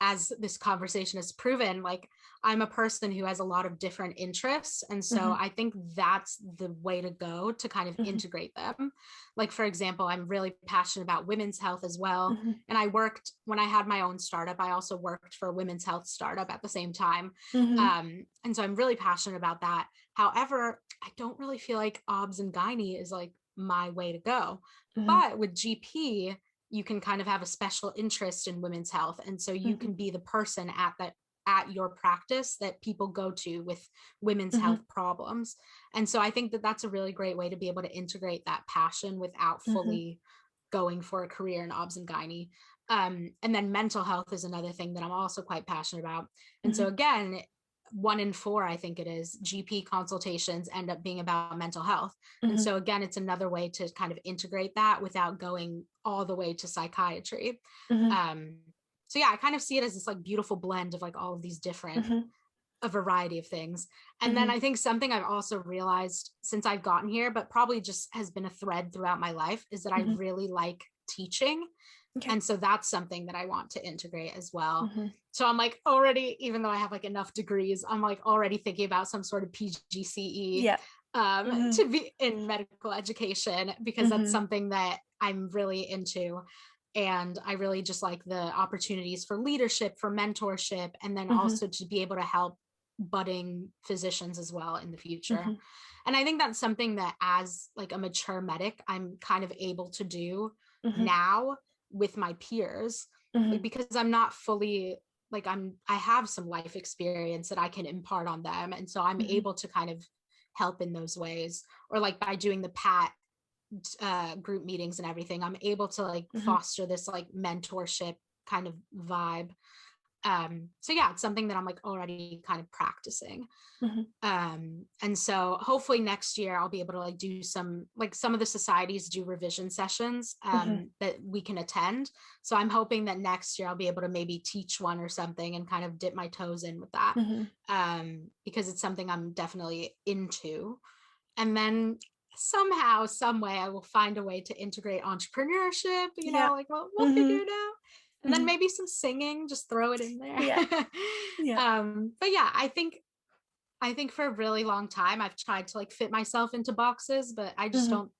as this conversation has proven, like I'm a person who has a lot of different interests. And so I think that's the way to go to kind of integrate them. Like, for example, I'm really passionate about women's health as well. And when I had my own startup, I also worked for a women's health startup at the same time. And so I'm really passionate about that. However, I don't really feel like obs and gynae is like my way to go. But with GP, you can kind of have a special interest in women's health. And so you can be the person at your practice that people go to with women's health problems. And so I think that that's a really great way to be able to integrate that passion without fully going for a career in obs and gynae. And then mental health is another thing that I'm also quite passionate about. And so again, 1 in 4, I think it is, GP consultations end up being about mental health. And so again, it's another way to kind of integrate that without going all the way to psychiatry. So yeah, I kind of see it as this like beautiful blend of like all of these different, a variety of things. And then I think something I've also realized since I've gotten here, but probably just has been a thread throughout my life, is that I really like teaching. Okay. And so that's something that I want to integrate as well. So I'm like already, even though I have like enough degrees, I'm like already thinking about some sort of PGCE to be in medical education, because that's something that I'm really into. And I really just like the opportunities for leadership, for mentorship, and then also to be able to help budding physicians as well in the future. And I think that's something that as like a mature medic, I'm kind of able to do now with my peers, like, because I'm not fully like I have some life experience that I can impart on them. And so I'm able to kind of help in those ways, or like by doing the PAT group meetings and everything, I'm able to like foster this like mentorship kind of vibe. So yeah, it's something that I'm like already kind of practicing. And so hopefully next year I'll be able to like do some of the societies do revision sessions that we can attend. So I'm hoping that next year I'll be able to maybe teach one or something and kind of dip my toes in with that, because it's something I'm definitely into. And then somehow, some way, I will find a way to integrate entrepreneurship, you know, like we'll figure it out. And then maybe some singing, just throw it in there. But yeah, I think for a really long time, I've tried to like fit myself into boxes, but I just don't,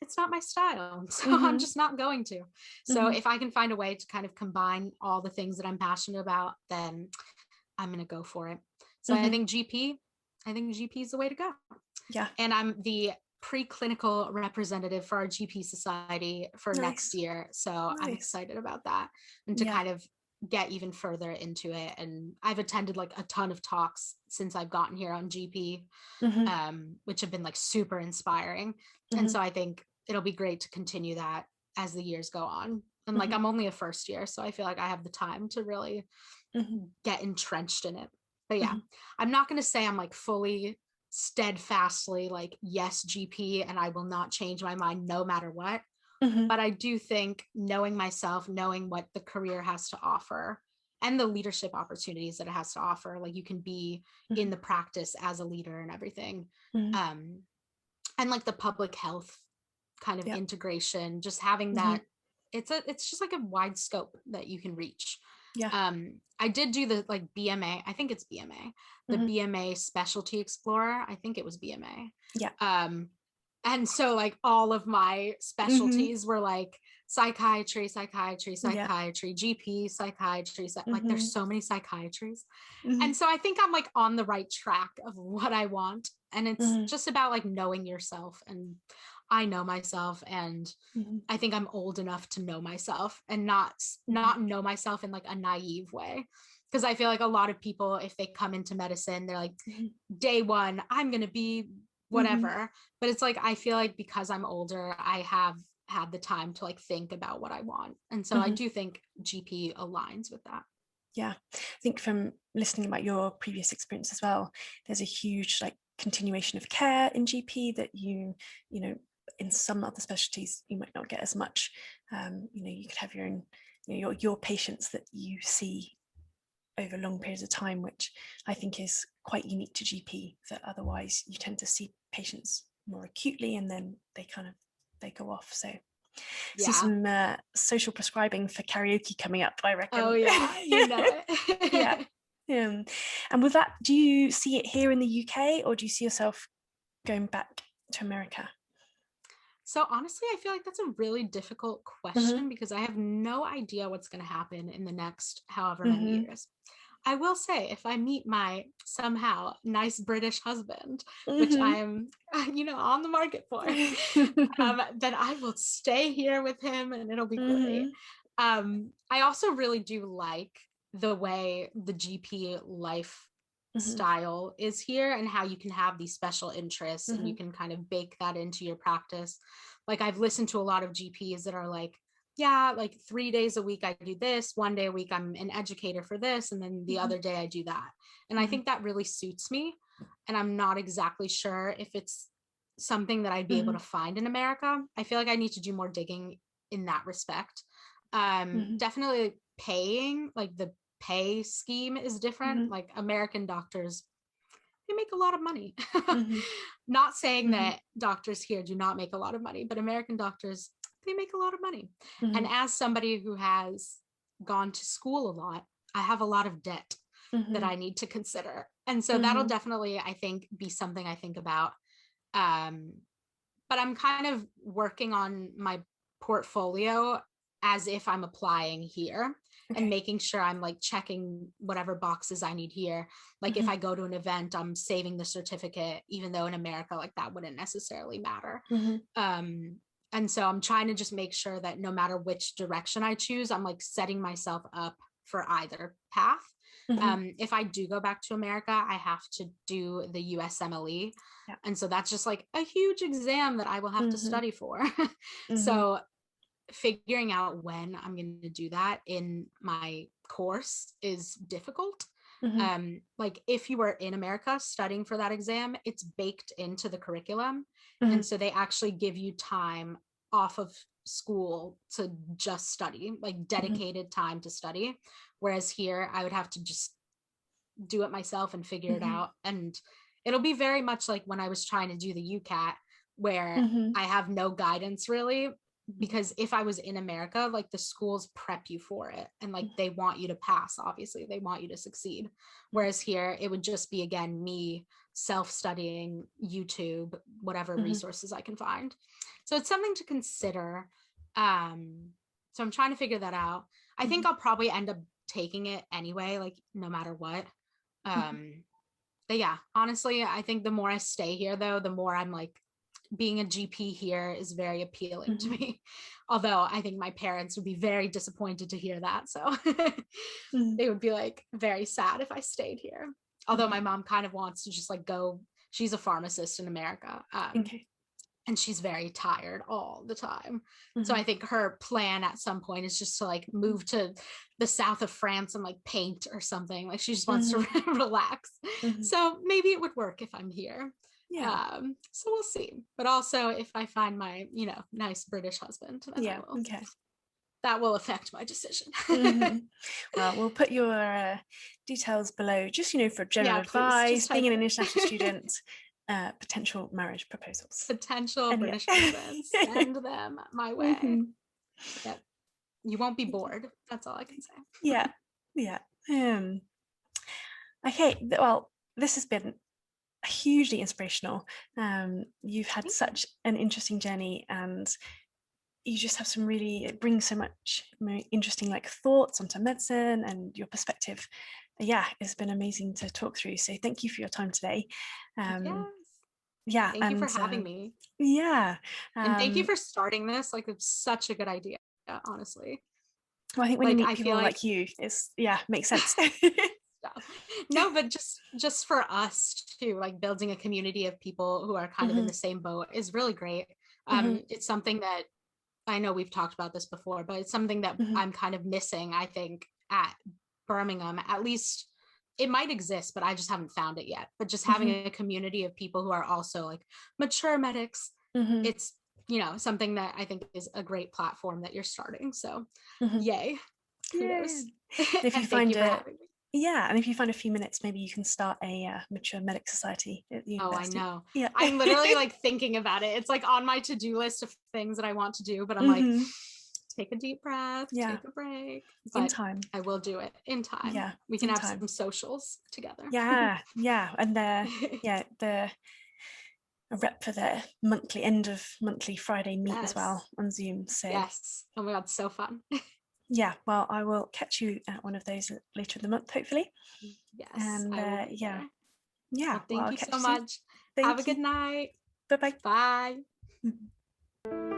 it's not my style. So I'm just not going to. So if I can find a way to kind of combine all the things that I'm passionate about, then I'm going to go for it. So I think GP is the way to go. Yeah. And I'm the preclinical representative for our GP society for next year. So I'm excited about that, and to kind of get even further into it. And I've attended like a ton of talks since I've gotten here on GP, which have been like super inspiring. And so I think it'll be great to continue that as the years go on. And like, I'm only a first year, so I feel like I have the time to really get entrenched in it. But yeah, I'm not going to say I'm like fully steadfastly like, yes, GP, and I will not change my mind no matter what. But I do think knowing myself, knowing what the career has to offer and the leadership opportunities that it has to offer, like you can be in the practice as a leader and everything. And like the public health kind of integration, just having that, it's just like a wide scope that you can reach. I did do the like BMA, I think it's BMA, the BMA specialty explorer. I think it was BMA. And so like all of my specialties were like psychiatry, GP, psychiatry, like there's so many psychiatries. And so I think I'm like on the right track of what I want. And it's just about like knowing yourself, and I know myself, and I think I'm old enough to know myself and not know myself in like a naive way. Because I feel like a lot of people, if they come into medicine, they're like, day one, I'm going to be whatever. But it's like, I feel like because I'm older, I have had the time to like think about what I want. And so I do think GP aligns with that. Yeah, I think from listening about your previous experience as well, there's a huge like continuation of care in GP that you know, in some other specialties you might not get as much. You know, you could have your own, you know, your patients that you see over long periods of time, which I think is quite unique to GP, that otherwise you tend to see patients more acutely and then they go off. So See Yeah. some social prescribing for karaoke coming up, I Oh reckon. yeah, you know Yeah. it. And with that, do you see it here in the UK, or do you see yourself going back to America? So honestly, I feel like that's a really difficult Mm-hmm. question because I have no idea what's going to happen in the next however many Mm-hmm. years. I will say, if I meet my somehow nice British husband, which I Mm-hmm. am, on the market for, then I will stay here with him and it'll be great. Mm-hmm. I also really do like the way the GP Mm-hmm. lifestyle is here and how you can have these special interests and you Mm-hmm. can kind of bake that into your practice. Like I've listened to a lot of GPs that are like, yeah, like 3 days a week I do this, 1 day a week I'm an educator for this, and then the other day I do that. And I Mm-hmm. think that really suits me. And I'm not exactly sure if it's something that I'd be able Mm-hmm. to find in America. I feel like I need to do more digging in that respect. Mm-hmm. Definitely paying, like the pay scheme is different. Mm-hmm. Like American doctors, they make a lot of money. Mm-hmm. Not saying Mm-hmm. that doctors here do not make a lot of money, but American doctors, they make a lot of money. And Mm-hmm. as somebody who has gone to school a lot, I have a lot of debt that Mm-hmm. I need to consider. And so that'll Mm-hmm. definitely, I think, be something I think about. Um, but I'm kind of working on my portfolio as if I'm applying here and Okay. making sure I'm like checking whatever boxes I need here. Like if Mm-hmm. I go to an event, I'm saving the certificate, even though in America, like that wouldn't necessarily matter. Mm-hmm. Um, and so I'm trying to just make sure that no matter which direction I choose, I'm like setting myself up for either path. Mm-hmm. If I do go back to America, I have to do the USMLE. Yeah. And so that's just like a huge exam that I will have to Mm-hmm. study for. Mm-hmm. So figuring out when I'm going to do that in my course is difficult. Mm-hmm. Like if you were in America studying for that exam, it's baked into the curriculum. Mm-hmm. And so they actually give you time off of school to just study, like Mm-hmm. dedicated time to study. Whereas here, I would have to just do it myself and figure it Mm-hmm. out. And it'll be very much like when I was trying to do the UCAT, where Mm-hmm. I have no guidance really. Because if I was in America, like the schools prep you for it and like they want you to pass, obviously, they want you to succeed. Whereas here, it would just be, again, me self studying, YouTube, whatever Mm-hmm. resources I can find. So it's something to consider. So I'm trying to figure that out. I think Mm-hmm. I'll probably end up taking it anyway, like no matter what. Mm-hmm. But yeah, honestly, I think the more I stay here, though, the more I'm like, being a GP here is very appealing to Mm-hmm. me. Although I think my parents would be very disappointed to hear that. So Mm-hmm. they would be like very sad if I stayed here. Although Mm-hmm. my mom kind of wants to just like go, she's a pharmacist in America. Okay. And she's very tired all the time. So Mm-hmm. I think her plan at some point is just to like move to the south of France and like paint or something. Like she just wants to Mm-hmm. relax. Mm-hmm. So maybe it would work if I'm here. Yeah. So we'll see. But also if I find my, nice British husband, then Yeah. Okay. that will affect my decision. Mm-hmm. Well, we'll put your details below, just for general Yeah, please advice, just being type an it. international student, potential marriage proposals. Potential And British yeah. husbands, send them my way. Mm-hmm. Yep. You won't be bored. That's all I can say. Yeah. Yeah. Okay. Well, this has been hugely inspirational. You've had Thank you. such an interesting journey, and you just have it brings so much interesting thoughts onto medicine and your perspective. Yeah, it's been amazing to talk through. So thank you for your time today. Yes. Yeah, Thank you for and having me. yeah. And thank you for starting this. Like, it's such a good idea, honestly. Well, I think when you Like, meet I feel people like like you, makes sense. no, but just for us too, like building a community of people who are kind of in Mm-hmm. the same boat is really great. Mm-hmm. It's something that I know we've talked about this before, but it's something that Mm-hmm. I'm kind of missing, I think, at Birmingham. At least it might exist, but I just haven't found it yet. But just having Mm-hmm. a community of people who are also like mature medics, Mm-hmm. it's, something that I think is a great platform that you're starting. So Mm-hmm. yay. Yeah. Kudos. And if you And thank find you for it, having me. Yeah, and if you find a few minutes, maybe you can start a mature medic society at the Oh, I university. know. Yeah. I'm literally like thinking about it. It's like on my to-do list of things that I want to do, but I'm like, Mhm. take a deep breath, Yeah, take a break. in But time. I will do it in time. Yeah, We can in have time. some socials together. Yeah, yeah, and the a rep for the monthly end of monthly Friday meet as well Yes. on Zoom. So Yes. Oh my God, so fun. yeah, well, I will catch you at one of those later in the month, hopefully. Yes, And I will be yeah, there. yeah, Well, well, thank I'll you catch so you soon. much. Have a Thank good you. night. Bye bye. Bye.